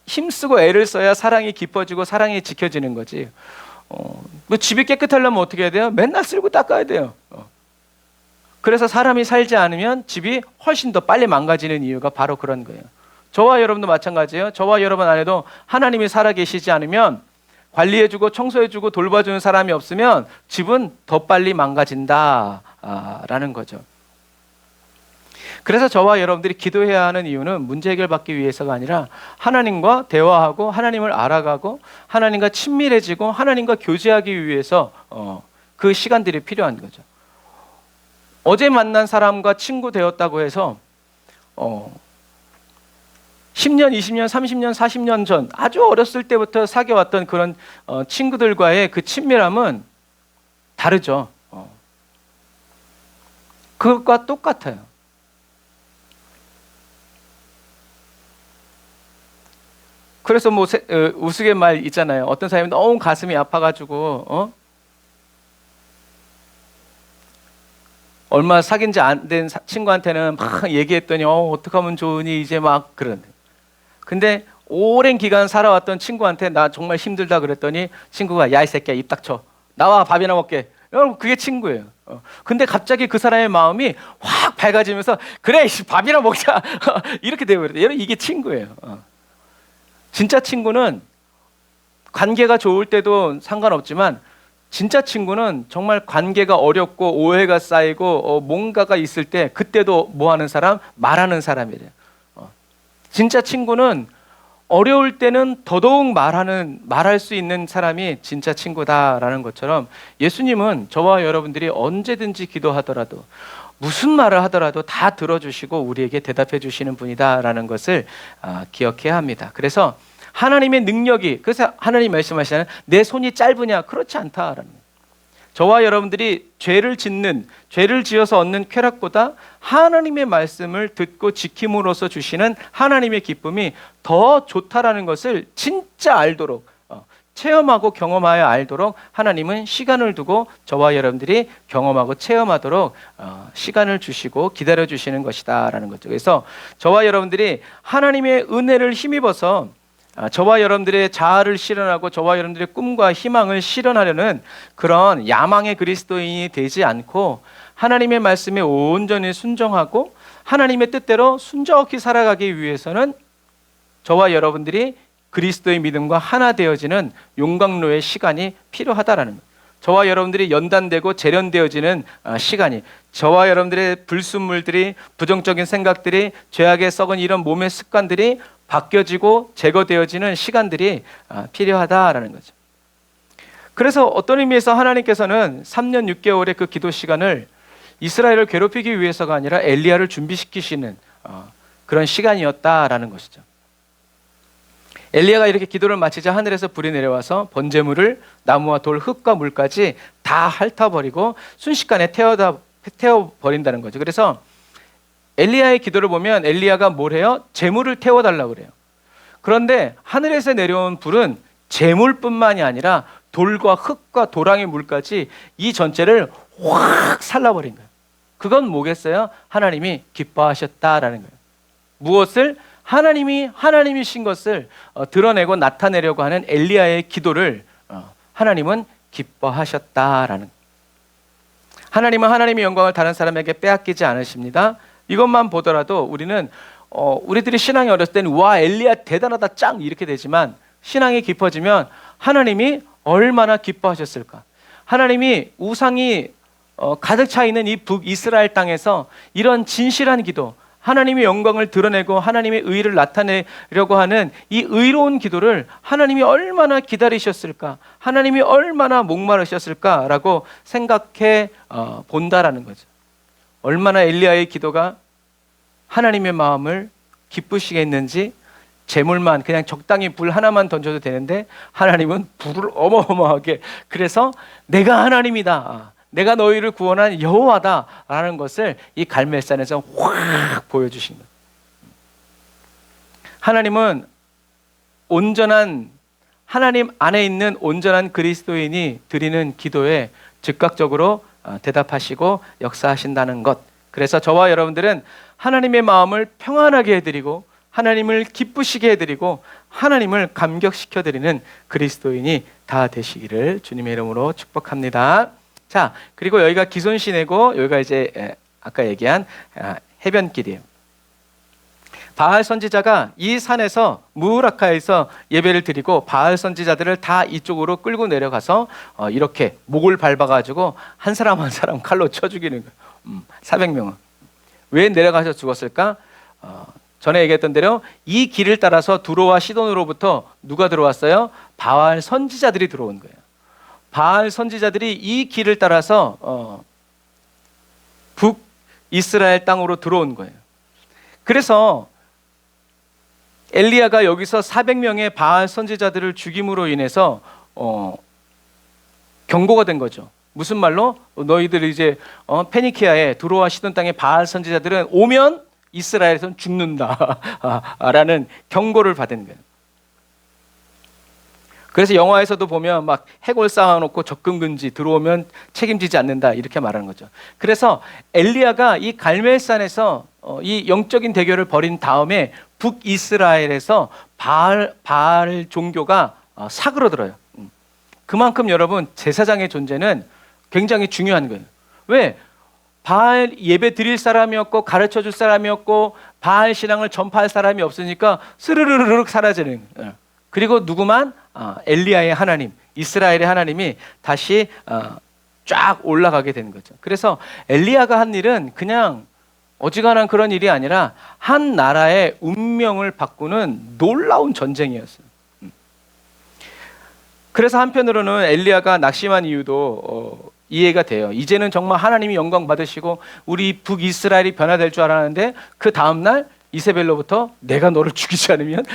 [SPEAKER 1] 힘쓰고 애를 써야 사랑이 깊어지고 사랑이 지켜지는 거지. 집이 깨끗하려면 어떻게 해야 돼요? 맨날 쓸고 닦아야 돼요. 그래서 사람이 살지 않으면 집이 훨씬 더 빨리 망가지는 이유가 바로 그런 거예요. 저와 여러분도 마찬가지예요. 저와 여러분 안에도 하나님이 살아계시지 않으면, 관리해주고 청소해주고 돌봐주는 사람이 없으면 집은 더 빨리 망가진다라는 거죠. 그래서 저와 여러분들이 기도해야 하는 이유는 문제 해결받기 위해서가 아니라 하나님과 대화하고 하나님을 알아가고 하나님과 친밀해지고 하나님과 교제하기 위해서 그 시간들이 필요한 거죠. 어제 만난 사람과 친구 되었다고 해서 10년, 20년, 30년, 40년 전 아주 어렸을 때부터 사귀어왔던 그런 친구들과의 그 친밀함은 다르죠. 그것과 똑같아요. 그래서 뭐 우스갯말 있잖아요. 어떤 사람이 너무 가슴이 아파가지고 얼마 사귄 지 안 된 친구한테는 막 얘기했더니 어떻게 하면 좋으니 이제 막 그런. 근데 오랜 기간 살아왔던 친구한테 나 정말 힘들다 그랬더니 친구가 야 이 새끼야 입 닥쳐 나와 밥이나 먹게. 여러분 그게 친구예요. 근데 갑자기 그 사람의 마음이 확 밝아지면서 그래 밥이나 먹자 이렇게 되어버려요. 여러분 이게 친구예요. 진짜 친구는 관계가 좋을 때도 상관없지만 진짜 친구는 정말 관계가 어렵고 오해가 쌓이고 뭔가가 있을 때 그때도 뭐 하는 사람? 말하는 사람이래요. 진짜 친구는 어려울 때는 더더욱 말할 수 있는 사람이 진짜 친구다라는 것처럼 예수님은 저와 여러분들이 언제든지 기도하더라도 무슨 말을 하더라도 다 들어주시고 우리에게 대답해 주시는 분이다라는 것을 기억해야 합니다. 그래서 하나님의 능력이, 그래서 하나님 말씀하시는 내 손이 짧으냐? 그렇지 않다라는 거예요. 저와 여러분들이 죄를 지어서 얻는 쾌락보다 하나님의 말씀을 듣고 지킴으로써 주시는 하나님의 기쁨이 더 좋다라는 것을 진짜 알도록, 체험하고 경험하여 알도록 하나님은 시간을 두고 저와 여러분들이 경험하고 체험하도록 시간을 주시고 기다려 주시는 것이다라는 거죠. 그래서 저와 여러분들이 하나님의 은혜를 힘입어서 저와 여러분들의 자아를 실현하고 저와 여러분들의 꿈과 희망을 실현하려는 그런 야망의 그리스도인이 되지 않고 하나님의 말씀에 온전히 순종하고 하나님의 뜻대로 순종히 살아가기 위해서는 저와 여러분들이 그리스도의 믿음과 하나 되어지는 용광로의 시간이 필요하다라는 거예요. 저와 여러분들이 연단되고 재련되어지는 시간이, 저와 여러분들의 불순물들이, 부정적인 생각들이, 죄악에 썩은 이런 몸의 습관들이 바뀌어지고 제거되어지는 시간들이 필요하다라는 거죠. 그래서 어떤 의미에서 하나님께서는 3년 6개월의 그 기도 시간을 이스라엘을 괴롭히기 위해서가 아니라 엘리야를 준비시키시는 그런 시간이었다라는 것이죠. 엘리야가 이렇게 기도를 마치자 하늘에서 불이 내려와서 번제물을 나무와 돌, 흙과 물까지 다 핥아버리고 순식간에 태워버린다는 거죠. 그래서 엘리야의 기도를 보면 엘리야가 뭘 해요? 재물을 태워달라고 그래요. 그런데 하늘에서 내려온 불은 재물뿐만이 아니라 돌과 흙과 도랑의 물까지 이 전체를 확 살라버린 거예요. 그건 뭐겠어요? 하나님이 기뻐하셨다라는 거예요. 무엇을? 하나님이신 것을 드러내고 나타내려고 하는 엘리야의 기도를 하나님은 기뻐하셨다라는 거예요. 하나님은 하나님의 영광을 다른 사람에게 빼앗기지 않으십니다. 이것만 보더라도 우리들이 신앙이 어렸을 때는 와 엘리야 대단하다 짱 이렇게 되지만 신앙이 깊어지면 하나님이 얼마나 기뻐하셨을까. 하나님이 우상이 가득 차 있는 이 북이스라엘 땅에서 이런 진실한 기도, 하나님의 영광을 드러내고 하나님의 의를 나타내려고 하는 이 의로운 기도를 하나님이 얼마나 기다리셨을까, 하나님이 얼마나 목마르셨을까라고 생각해 본다라는 거죠. 얼마나 엘리야의 기도가 하나님의 마음을 기쁘시게 했는지. 재물만 그냥 적당히 불 하나만 던져도 되는데 하나님은 불을 어마어마하게, 그래서 내가 하나님이다, 내가 너희를 구원한 여호와다라는 것을 이 갈멜산에서 확 보여주신 거예요. 하나님은 하나님 안에 있는 온전한 그리스도인이 드리는 기도에 즉각적으로 대답하시고 역사하신다는 것. 그래서 저와 여러분들은 하나님의 마음을 평안하게 해드리고 하나님을 기쁘시게 해드리고 하나님을 감격시켜드리는 그리스도인이 다 되시기를 주님의 이름으로 축복합니다. 자, 그리고 여기가 기손시내고 여기가 이제 아까 얘기한 해변길이에요. 바알 선지자가 이 산에서 무라카에서 예배를 드리고 바알 선지자들을 다 이쪽으로 끌고 내려가서 이렇게 목을 밟아가지고 한 사람 한 사람 칼로 쳐 죽이는 거예요. 400명은. 왜 내려가서 죽었을까? 전에 얘기했던 대로 이 길을 따라서 두로와 시돈으로부터 누가 들어왔어요? 바알 선지자들이 들어온 거예요. 바알 선지자들이 이 길을 따라서 북이스라엘 땅으로 들어온 거예요. 그래서 엘리야가 여기서 400명의 바알 선지자들을 죽임으로 인해서 경고가 된 거죠. 무슨 말로? 너희들 이제 페니키아에 두로와 시돈 땅의 바알 선지자들은 오면 이스라엘에서는 죽는다 라는 경고를 받은 거예요. 그래서 영화에서도 보면 막 해골 쌓아놓고 접근 금지, 들어오면 책임지지 않는다 이렇게 말하는 거죠. 그래서 엘리야가 이 갈멜산에서 이 영적인 대결을 벌인 다음에 북이스라엘에서 바알 종교가 사그러들어요. 그만큼 여러분 제사장의 존재는 굉장히 중요한 거예요. 왜? 바알 예배 드릴 사람이 없고 가르쳐 줄 사람이 없고 바알 신앙을 전파할 사람이 없으니까 스르르르륵 사라지는 거예요. 그리고 누구만? 엘리야의 하나님, 이스라엘의 하나님이 다시 쫙 올라가게 되는 거죠. 그래서 엘리야가 한 일은 그냥 어지간한 그런 일이 아니라 한 나라의 운명을 바꾸는 놀라운 전쟁이었어요. 그래서 한편으로는 엘리야가 낙심한 이유도 이해가 돼요. 이제는 정말 하나님이 영광 받으시고 우리 북이스라엘이 변화될 줄 알았는데 그 다음날 이세벨로부터 내가 너를 죽이지 않으면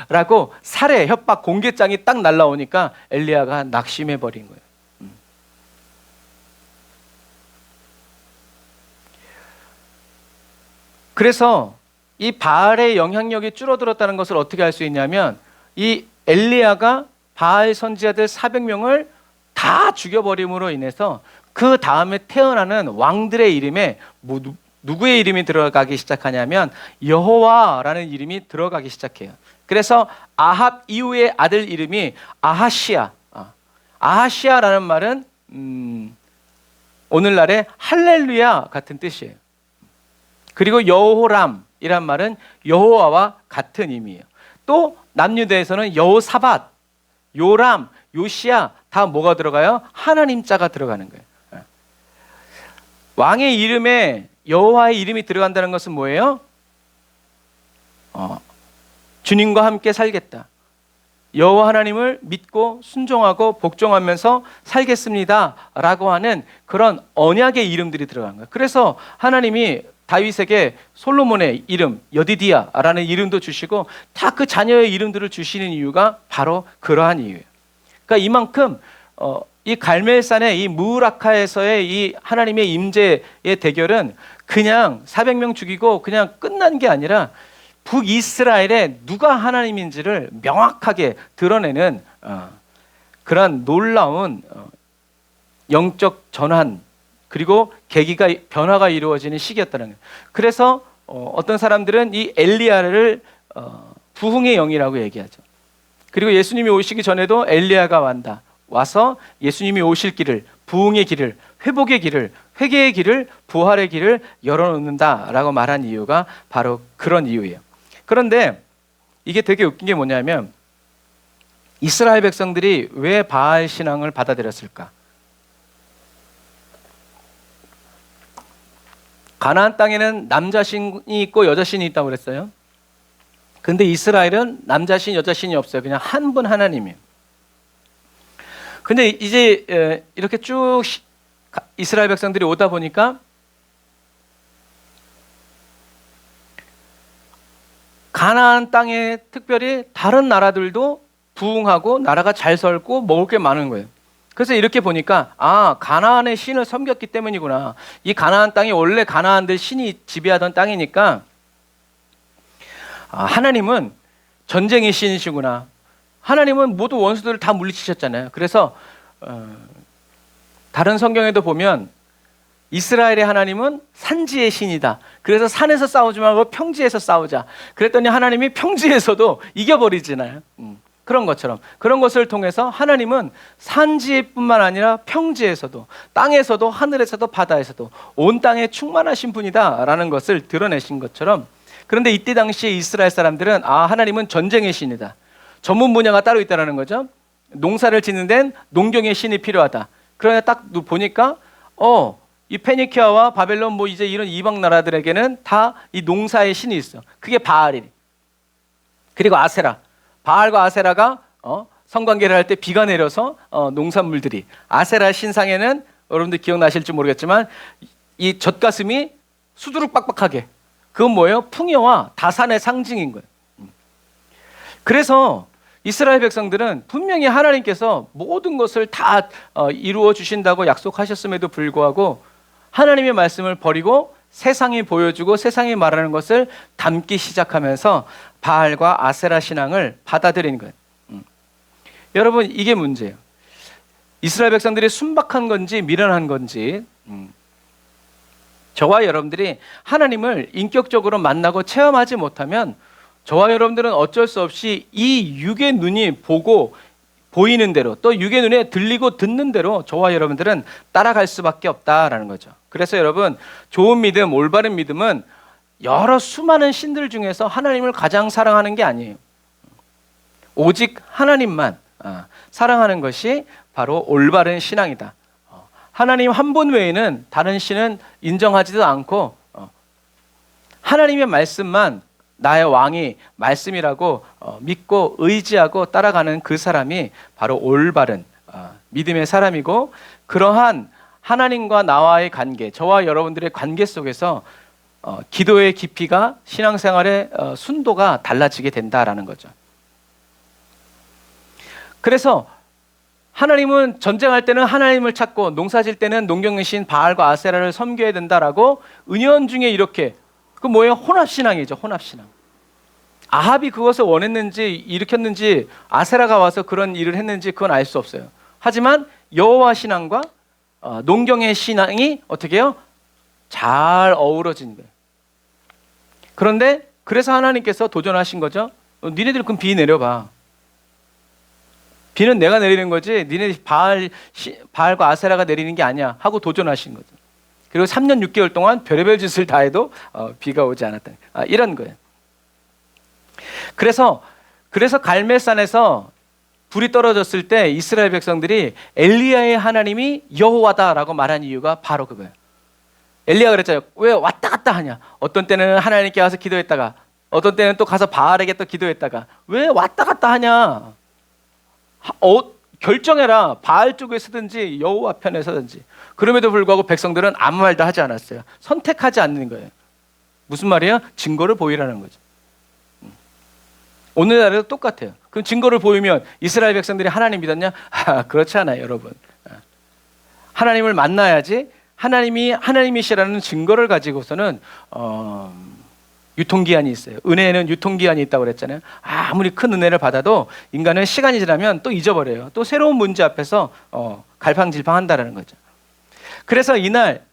[SPEAKER 1] 라고 살해, 협박, 공개장이 딱 날라오니까 엘리야가 낙심해버린 거예요. 그래서 이 바알의 영향력이 줄어들었다는 것을 어떻게 알 수 있냐면 이 엘리야가 바알 선지자들 400명을 다 죽여버림으로 인해서 그 다음에 태어나는 왕들의 이름에 누구의 이름이 들어가기 시작하냐면 여호와라는 이름이 들어가기 시작해요. 그래서 아합 이후의 아들 이름이 아하시야. 아하시야라는 말은 오늘날의 할렐루야 같은 뜻이에요. 그리고 여호람이란 말은 여호와와 같은 의미예요. 또 남유대에서는 여호사밧, 요람, 요시야 다 뭐가 들어가요? 하나님 자가 들어가는 거예요. 왕의 이름에 여호와의 이름이 들어간다는 것은 뭐예요? 주님과 함께 살겠다. 여호와 하나님을 믿고 순종하고 복종하면서 살겠습니다 라고 하는 그런 언약의 이름들이 들어간 거예요. 그래서 하나님이 다윗에게 솔로몬의 이름 여디디야라는 이름도 주시고 다 그 자녀의 이름들을 주시는 이유가 바로 그러한 이유예요. 그러니까 이만큼 이 갈멜산의 이 무라카에서의 이 하나님의 임재의 대결은 그냥 400명 죽이고 그냥 끝난 게 아니라 북이스라엘에 누가 하나님인지를 명확하게 드러내는 그런 놀라운 영적 전환 그리고 계기가 변화가 이루어지는 시기였다는 거예요. 그래서 어떤 사람들은 이 엘리야를 부흥의 영이라고 얘기하죠. 그리고 예수님이 오시기 전에도 엘리야가 와서 예수님이 오실 길을, 부흥의 길을, 회복의 길을, 회개의 길을, 부활의 길을 열어놓는다라고 말한 이유가 바로 그런 이유예요. 그런데 이게 되게 웃긴 게 뭐냐면 이스라엘 백성들이 왜 바알 신앙을 받아들였을까? 가나안 땅에는 남자신이 있고 여자신이 있다고 그랬어요. 근데 이스라엘은 남자신, 여자신이 없어요. 그냥 한 분 하나님이에요. 근데 이제 이렇게 쭉 이스라엘 백성들이 오다 보니까 가나안 땅에 특별히 다른 나라들도 부흥하고 나라가 잘 살고 먹을 게 많은 거예요. 그래서 이렇게 보니까 가나안의 신을 섬겼기 때문이구나. 이 가나안 땅이 원래 가나안들 신이 지배하던 땅이니까 하나님은 전쟁의 신이시구나. 하나님은 모두 원수들을 다 물리치셨잖아요. 그래서 다른 성경에도 보면 이스라엘의 하나님은 산지의 신이다. 그래서 산에서 싸우지 말고 평지에서 싸우자. 그랬더니 하나님이 평지에서도 이겨버리잖아요. 그런 것처럼 그런 것을 통해서 하나님은 산지뿐만 아니라 평지에서도 땅에서도 하늘에서도 바다에서도 온 땅에 충만하신 분이다라는 것을 드러내신 것처럼 그런데 이때 당시에 이스라엘 사람들은 하나님은 전쟁의 신이다. 전문 분야가 따로 있다는 거죠. 농사를 짓는 데는 농경의 신이 필요하다. 그러나 딱 보니까 이 페니키아와 바벨론 이제 이런 이방 나라들에게는 다 이 농사의 신이 있어. 그게 바알이. 그리고 아세라. 바알과 아세라가 성관계를 할 때 비가 내려서 농산물들이 아세라 신상에는 여러분들 기억나실지 모르겠지만 이 젖가슴이 수두룩 빡빡하게 그건 뭐예요? 풍요와 다산의 상징인 거예요. 그래서 이스라엘 백성들은 분명히 하나님께서 모든 것을 다 이루어 주신다고 약속하셨음에도 불구하고 하나님의 말씀을 버리고 세상이 보여주고 세상이 말하는 것을 담기 시작하면서 바알과 아세라 신앙을 받아들인 거예요. 여러분 이게 문제예요. 이스라엘 백성들이 순박한 건지 미련한 건지 저와 여러분들이 하나님을 인격적으로 만나고 체험하지 못하면 저와 여러분들은 어쩔 수 없이 이 육의 눈이 보고 보이는 대로 또 육의 눈에 들리고 듣는 대로 저와 여러분들은 따라갈 수밖에 없다라는 거죠. 그래서 여러분 좋은 믿음, 올바른 믿음은 여러 수많은 신들 중에서 하나님을 가장 사랑하는 게 아니에요. 오직 하나님만 사랑하는 것이 바로 올바른 신앙이다. 하나님 한 분 외에는 다른 신은 인정하지도 않고 하나님의 말씀만 나의 왕이 말씀이라고 믿고 의지하고 따라가는 그 사람이 바로 올바른 믿음의 사람이고, 그러한 하나님과 나와의 관계, 저와 여러분들의 관계 속에서 기도의 깊이가, 신앙생활의 순도가 달라지게 된다라는 거죠. 그래서 하나님은 전쟁할 때는 하나님을 찾고 농사질 때는 농경의 신 바알과 아세라를 섬겨야 된다라고 은연중에 이렇게, 그 뭐예요? 혼합신앙이죠. 혼합신앙. 아합이 그것을 원했는지 일으켰는지 아세라가 와서 그런 일을 했는지 그건 알 수 없어요. 하지만 여호와 신앙과 농경의 신앙이 어떻게 해요? 잘 어우러진 거예요. 그런데 그래서 하나님께서 도전하신 거죠. 니네들 그럼 비 내려봐. 비는 내가 내리는 거지 니네 바알과 아세라가 내리는 게 아니야 하고 도전하신 거죠. 그리고 3년 6개월 동안 별의별 짓을 다 해도 비가 오지 않았다. 이런 거예요. 그래서 갈멜산에서 불이 떨어졌을 때 이스라엘 백성들이 엘리야의 하나님이 여호와다라고 말한 이유가 바로 그거예요. 엘리야가 그랬잖아요. 왜 왔다 갔다 하냐. 어떤 때는 하나님께 가서 기도했다가 어떤 때는 또 가서 바알에게 또 기도했다가 왜 왔다 갔다 하냐. 결정해라. 바알 쪽에 서든지 여호와 편에 서든지. 그럼에도 불구하고 백성들은 아무 말도 하지 않았어요. 선택하지 않는 거예요. 무슨 말이에요? 증거를 보이라는 거죠. 오늘날에도 똑같아요. 그럼 증거를 보이면 이스라엘 백성들이 하나님 믿었냐? 그렇지 않아요, 여러분. 하나님을 만나야지 하나님이 하나님이시라는 증거를 가지고서는 유통기한이 있어요. 은혜에는 유통기한이 있다고 그랬잖아요. 아무리 큰 은혜를 받아도 인간은 시간이 지나면 또 잊어버려요. 또 새로운 문제 앞에서 갈팡질팡한다라는 거죠. 그래서 이날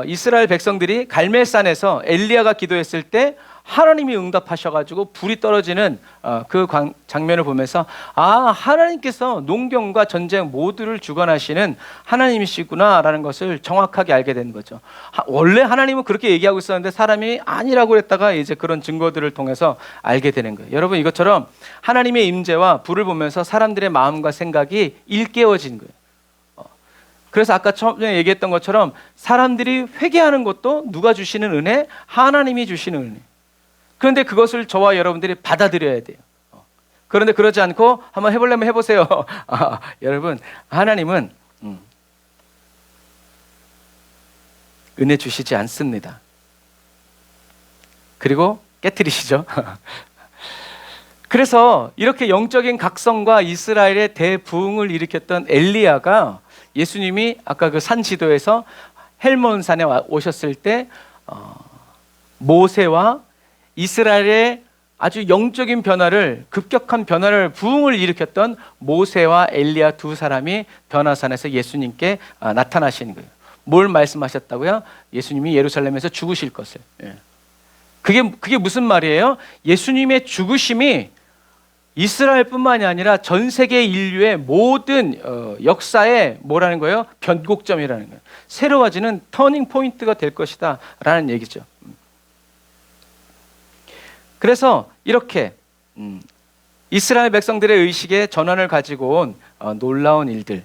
[SPEAKER 1] 이스라엘 백성들이 갈멜산에서 엘리야가 기도했을 때 하나님이 응답하셔가지고 불이 떨어지는 그 장면을 보면서 하나님께서 농경과 전쟁 모두를 주관하시는 하나님이시구나라는 것을 정확하게 알게 된 거죠. 원래 하나님은 그렇게 얘기하고 있었는데 사람이 아니라고 했다가 이제 그런 증거들을 통해서 알게 되는 거예요. 여러분, 이것처럼 하나님의 임재와 불을 보면서 사람들의 마음과 생각이 일깨워진 거예요. 그래서 아까 처음에 얘기했던 것처럼 사람들이 회개하는 것도 누가 주시는 은혜? 하나님이 주시는 은혜. 그런데 그것을 저와 여러분들이 받아들여야 돼요. 그런데 그러지 않고 한번 해보려면 해보세요. 여러분, 하나님은 은혜 주시지 않습니다. 그리고 깨트리시죠. 그래서 이렇게 영적인 각성과 이스라엘의 대부흥을 일으켰던 엘리야가 예수님이 아까 그 산 지도에서 헬몬산에 오셨을 때 모세와 이스라엘의 아주 영적인 변화를, 급격한 변화를, 부흥을 일으켰던 모세와 엘리야 두 사람이 변화산에서 예수님께 나타나신 거예요. 뭘 말씀하셨다고요? 예수님이 예루살렘에서 죽으실 것을. 그게 무슨 말이에요? 예수님의 죽으심이 이스라엘뿐만이 아니라 전 세계 인류의 모든 역사의 뭐라는 거예요? 변곡점이라는 거예요. 새로워지는 터닝 포인트가 될 것이다 라는 얘기죠. 그래서 이렇게 이스라엘 백성들의 의식의 전환을 가지고 온 놀라운 일들이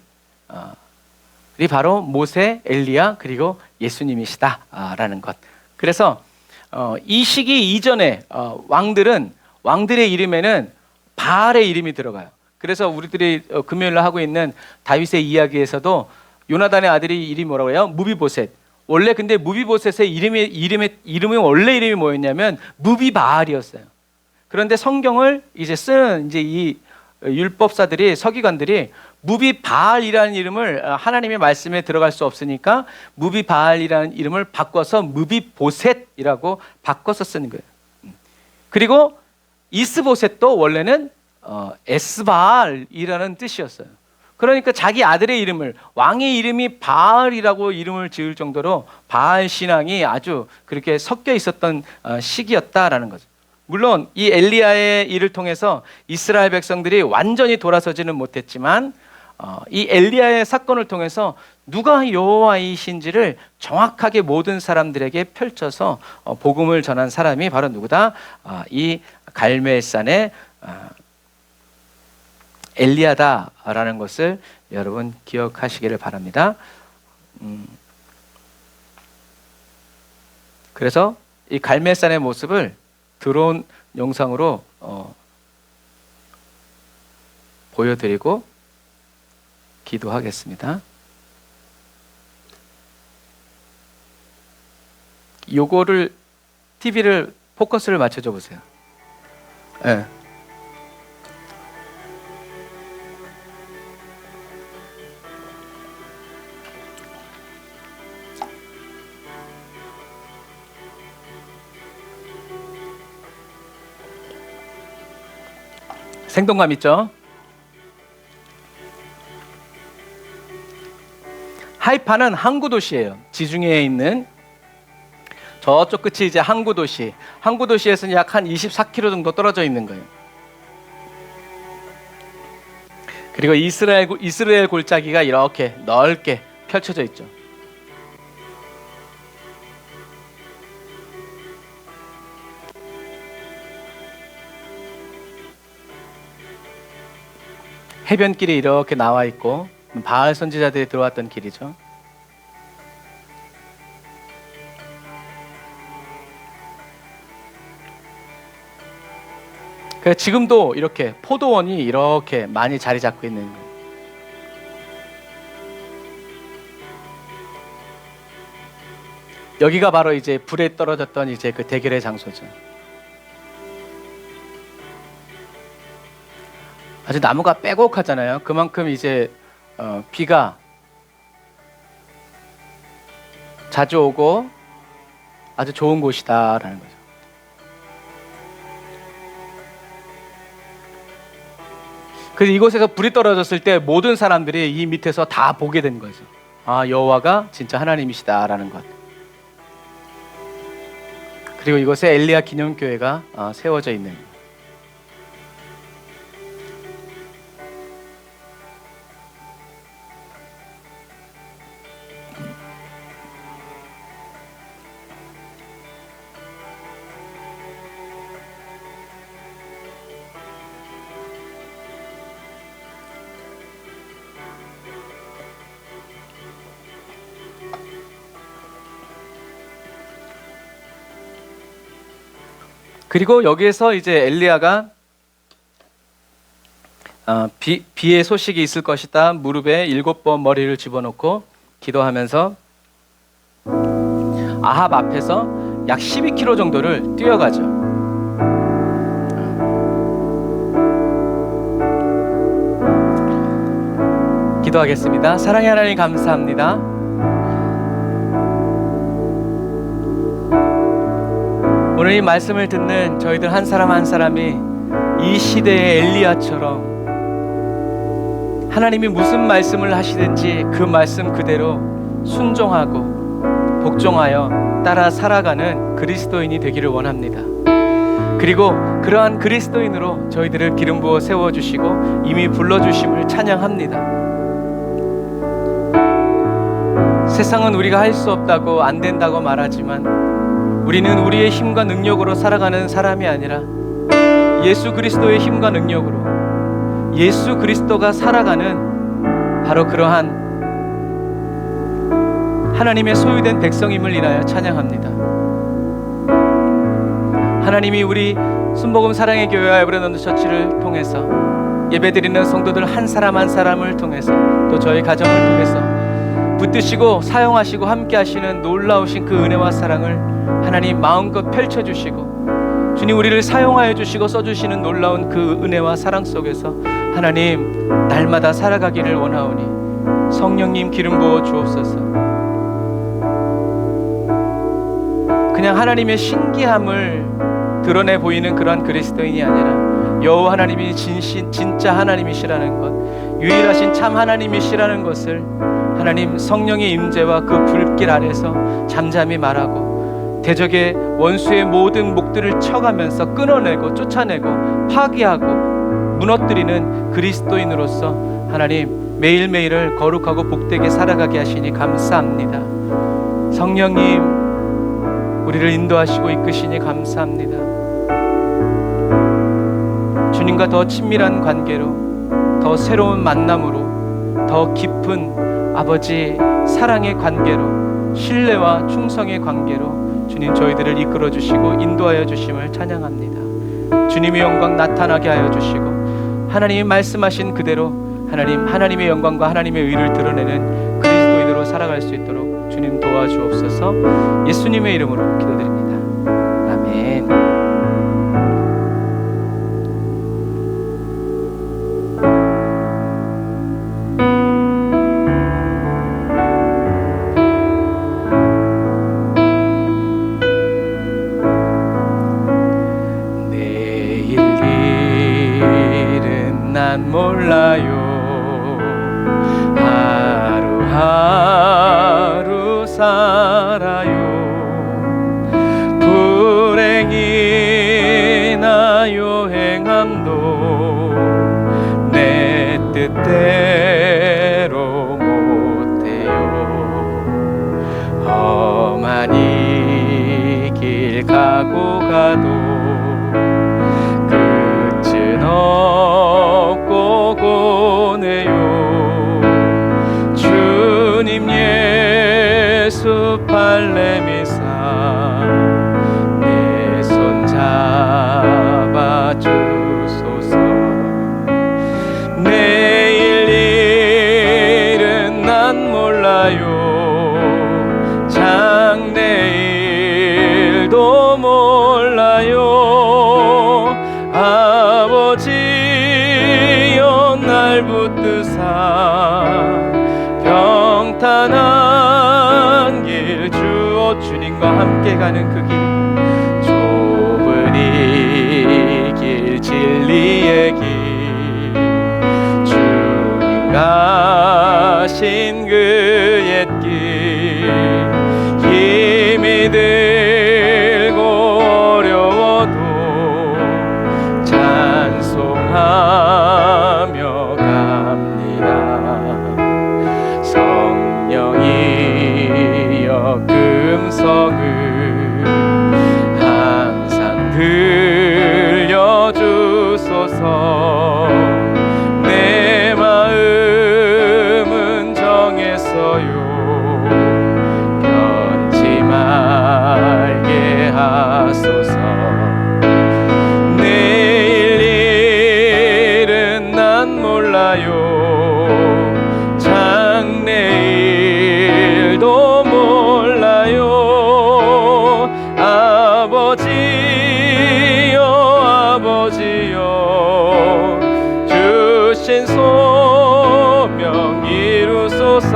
[SPEAKER 1] 바로 모세, 엘리야 그리고 예수님이시다라는 것. 그래서 이 시기 이전에 왕들의 이름에는 바알의 이름이 들어가요. 그래서 우리들이 금요일날 하고 있는 다윗의 이야기에서도 요나단의 아들이 이름이 뭐라고 해요? 무비보셋. 원래 근데 무비보셋의 이름이 원래 이름이 뭐였냐면 무비바알이었어요. 그런데 성경을 이제 쓰는 이 율법사들이, 서기관들이 무비바알이라는 이름을 하나님의 말씀에 들어갈 수 없으니까 무비바알이라는 이름을 바꿔서 무비보셋이라고 바꿔서 쓰는 거예요. 그리고 이스보셋도 원래는 에스바알이라는 뜻이었어요. 그러니까 자기 아들의 이름을, 왕의 이름이 바알이라고 이름을 지을 정도로 바알 신앙이 아주 그렇게 섞여 있었던 시기였다라는 거죠. 물론 이 엘리야의 일을 통해서 이스라엘 백성들이 완전히 돌아서지는 못했지만 이 엘리야의 사건을 통해서 누가 여호와이신지를 정확하게 모든 사람들에게 펼쳐서 복음을 전한 사람이 바로 누구다? 이 갈멜산의 엘리야다라는 것을 여러분 기억하시기를 바랍니다. 그래서 이 갈멜산의 모습을 드론 영상으로 보여드리고 기도하겠습니다. 요거를 TV를 포커스를 맞춰줘 보세요. 네. 생동감 있죠? 하이파는 항구 도시예요. 지중해에 있는 저쪽 끝이 이제 항구 도시. 항구 도시에서는 약 한 24km 정도 떨어져 있는 거예요. 그리고 이스라엘 골짜기가 이렇게 넓게 펼쳐져 있죠. 해변길이 이렇게 나와 있고 바알 선지자들이 들어왔던 길이죠. 그래서 지금도 이렇게 포도원이 이렇게 많이 자리 잡고 있는 거예요. 여기가 바로 이제 불에 떨어졌던 이제 그 대결의 장소죠. 아주 나무가 빼곡하잖아요. 그만큼 이제 비가 자주 오고 아주 좋은 곳이다라는 거죠. 그래서 이곳에서 불이 떨어졌을 때 모든 사람들이 이 밑에서 다 보게 된 거죠. 아, 여호와가 진짜 하나님이시다라는 것. 그리고 이곳에 엘리야 기념교회가 세워져 있는 거예요. 그리고 여기에서 이제 엘리야가 비의 소식이 있을 것이다. 무릎에 7번 머리를 집어넣고 기도하면서 아합 앞에서 약 12km 정도를 뛰어가죠. 기도하겠습니다. 사랑의 하나님 감사합니다. 오늘 이 말씀을 듣는 저희들 한 사람 한 사람이 이 시대의 엘리야처럼 하나님이 무슨 말씀을 하시든지 그 말씀 그대로 순종하고 복종하여 따라 살아가는 그리스도인이 되기를 원합니다. 그리고 그러한 그리스도인으로 저희들을 기름 부어 세워주시고 이미 불러주심을 찬양합니다. 세상은 우리가 할 수 없다고 안 된다고 말하지만 우리는 우리의 힘과 능력으로 살아가는 사람이 아니라 예수 그리스도의 힘과 능력으로 예수 그리스도가 살아가는 바로 그러한 하나님의 소유된 백성임을 인하여 찬양합니다. 하나님이 우리 순복음 사랑의 교회와 에브레넌트 처치를 통해서 예배드리는 성도들 한 사람 한 사람을 통해서 또 저희 가정을 통해서 붙드시고 사용하시고 함께 하시는 놀라우신 그 은혜와 사랑을 하나님 마음껏 펼쳐주시고 주님 우리를 사용하여 주시고 써주시는 놀라운 그 은혜와 사랑 속에서 하나님 날마다 살아가기를 원하오니 성령님 기름 부어 주옵소서. 그냥 하나님의 신기함을 드러내 보이는 그런 그리스도인이 아니라 여호와 하나님이 진짜 하나님이시라는 것, 유일하신 참 하나님이시라는 것을 하나님 성령의 임재와 그 불길 아래서 잠잠히 말하고 대적의 원수의 모든 목들을 쳐가면서 끊어내고 쫓아내고 파괴하고 무너뜨리는 그리스도인으로서 하나님 매일매일을 거룩하고 복되게 살아가게 하시니 감사합니다. 성령님 우리를 인도하시고 이끄시니 감사합니다. 주님과 더 친밀한 관계로 더 더 새로운 만남으로 더 깊은 아버지 사랑의 관계로 신뢰와 충성의 관계로 주님 저희들을 이끌어 주시고 인도하여 주심을 찬양합니다. 주님의 영광 나타나게 하여 주시고 하나님이 말씀하신 그대로 하나님의 영광과 하나님의 의를 드러내는 그리스도인으로 살아갈 수 있도록 주님 도와주옵소서. 예수님의 이름으로 기도드립니다. 아멘. 난 몰라요. 하루하루 살아요. 불행이나 요행함도 내 뜻대로 못해요. 험한 이 길 가고 가도 끝은 없고 고네요. 주님 예수 발레미사 내 손 잡아 주소서. 내일 일은 난 몰라요. 장래일도 몰라요. 아버지여 날 붙드사 평탄한 길 주어 주님과 함께 가는 그 길 좁은 이 길 진리의 길 주님 가신 그 옛길 힘이 들고 어려워도 찬송하며 갑니다. 성령이여 금성을 항상 들려주소서. 내 마음은 정했어요. 변치 말게 하소서. 내일 일은 난 몰라요. 장래일도 몰라요. 아버지여 주신 소명 이루소서.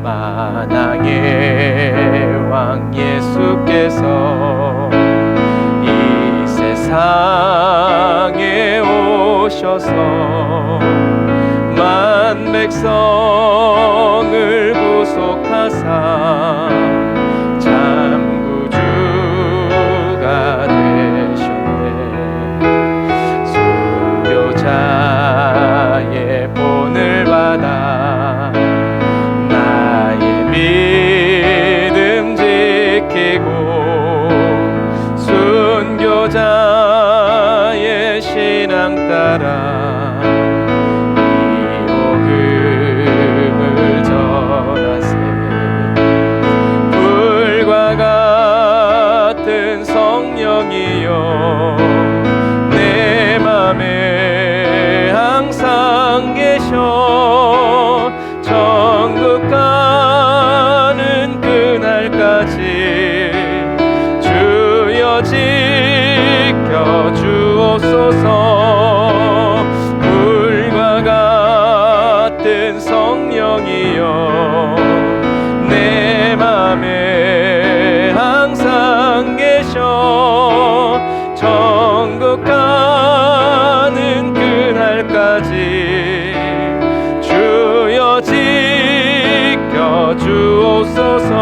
[SPEAKER 1] 만왕의 왕 예수께서 이 세상에 오셔서 만 백성을 구속하사 참 구주가 되셨네. 순교자의 본을 받아 나의 믿음 지키고 순교자의 신앙 따라 성령이여 내 맘에 항상 계셔. 천국 가는 그날까지 주여 지켜 주옵소서. 불과 같은 성령이여 내 맘에 항상 계셔. 천국 가는 그날까지 주여 지켜 주옵소서.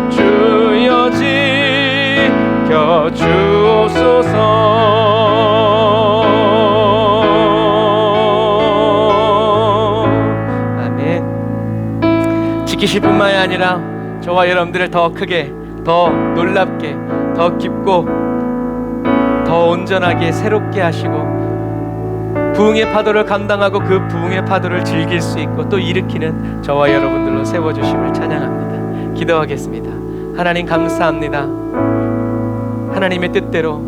[SPEAKER 1] 주여 지켜 주옵소서. 아멘. 지키실 뿐만이 아니라 저와 여러분들을 더 크게, 더 놀랍게, 더 깊고 더 온전하게 새롭게 하시고 부흥의 파도를 감당하고 그 부흥의 파도를 즐길 수 있고 또 일으키는 저와 여러분들로 세워주심을 찬양합니다. 기도하겠습니다. 하나님 감사합니다. 하나님의 뜻대로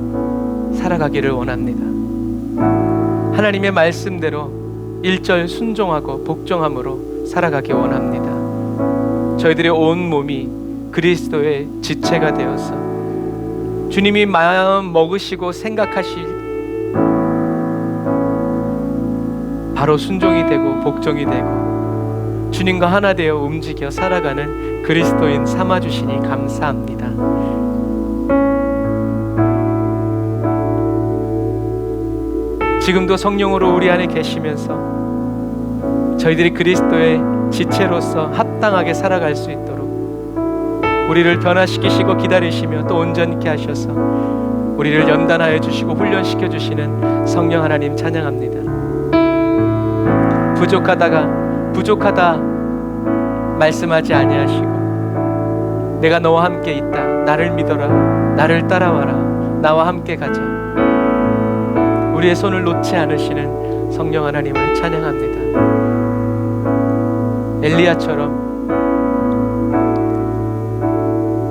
[SPEAKER 1] 살아가기를 원합니다. 하나님의 말씀대로 1절 순종하고 복종함으로 살아가기 원합니다. 저희들의 온 몸이 그리스도의 지체가 되어서 주님이 마음 먹으시고 생각하실 바로 순종이 되고 복종이 되고 주님과 하나 되어 움직여 살아가는 그리스도인 삼아주시니 감사합니다. 지금도 성령으로 우리 안에 계시면서 저희들이 그리스도의 지체로서 합당하게 살아갈 수 있도록 우리를 변화시키시고 기다리시며 또 온전케 하셔서 우리를 연단하여 주시고 훈련시켜 주시는 성령 하나님 찬양합니다. 부족하다 말씀하지 아니하시고 내가 너와 함께 있다, 나를 믿어라, 나를 따라와라, 나와 함께 가자, 우리의 손을 놓지 않으시는 성령 하나님을 찬양합니다. 엘리야처럼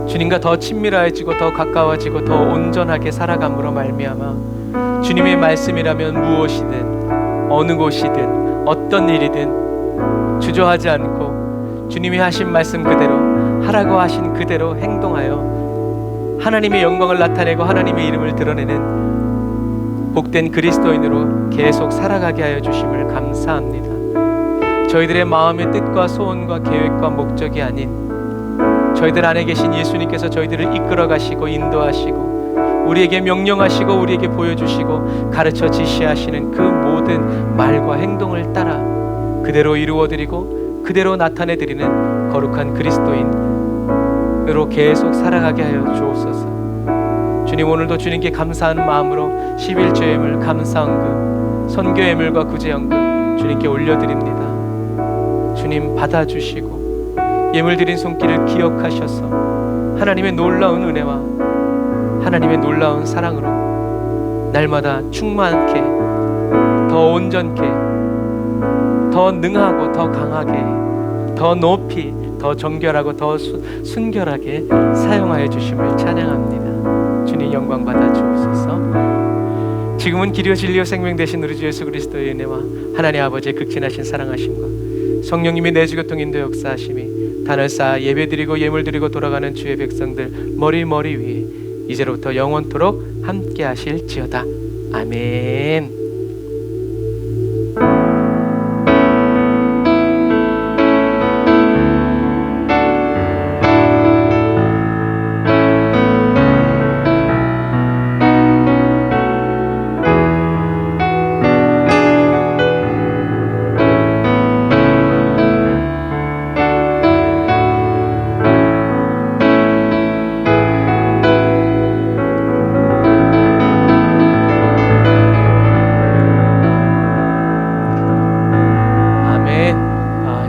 [SPEAKER 1] 주님과 더 친밀해지고 더 가까워지고 더 온전하게 살아감으로 말미암아 주님의 말씀이라면 무엇이든 어느 곳이든 어떤 일이든 주저하지 않고 주님이 하신 말씀 그대로 하라고 하신 그대로 행동하여 하나님의 영광을 나타내고 하나님의 이름을 드러내는 복된 그리스도인으로 계속 살아가게 하여 주심을 감사합니다. 저희들의 마음의 뜻과 소원과 계획과 목적이 아닌 저희들 안에 계신 예수님께서 저희들을 이끌어 가시고 인도하시고 우리에게 명령하시고 우리에게 보여주시고 가르쳐 지시하시는 그 모든 말과 행동을 따라 그대로 이루어드리고 그대로 나타내드리는 거룩한 그리스도인으로 계속 살아가게 하여 주옵소서. 주님, 오늘도 주님께 감사하는 마음으로 11조예물, 감사헌금, 선교예물과 구제헌금 주님께 올려드립니다. 주님 받아주시고 예물 드린 손길을 기억하셔서 하나님의 놀라운 은혜와 하나님의 놀라운 사랑으로 날마다 충만케, 더 온전케, 더 능하고 더 강하게, 더 높이, 더 정결하고 더 순결하게 사용하여 주심을 찬양합니다. 주님 영광 받아 주옵소서. 지금은 길이요 진리요 생명 되신 우리 주 예수 그리스도의 은혜와 하나님 아버지의 극진하신 사랑하심과 성령님의 내주교통 인도 역사하심이 단을 쌓아 예배드리고 예물드리고 돌아가는 주의 백성들 머리 위에 이제로부터 영원토록 함께 하실지어다. 아멘.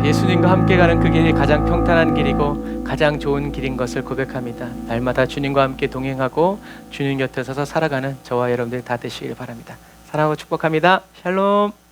[SPEAKER 1] 예수님과 함께 가는 그 길이 가장 평탄한 길이고 가장 좋은 길인 것을 고백합니다. 날마다 주님과 함께 동행하고 주님 곁에 서서 살아가는 저와 여러분들 다 되시길 바랍니다. 사랑하고 축복합니다. 샬롬.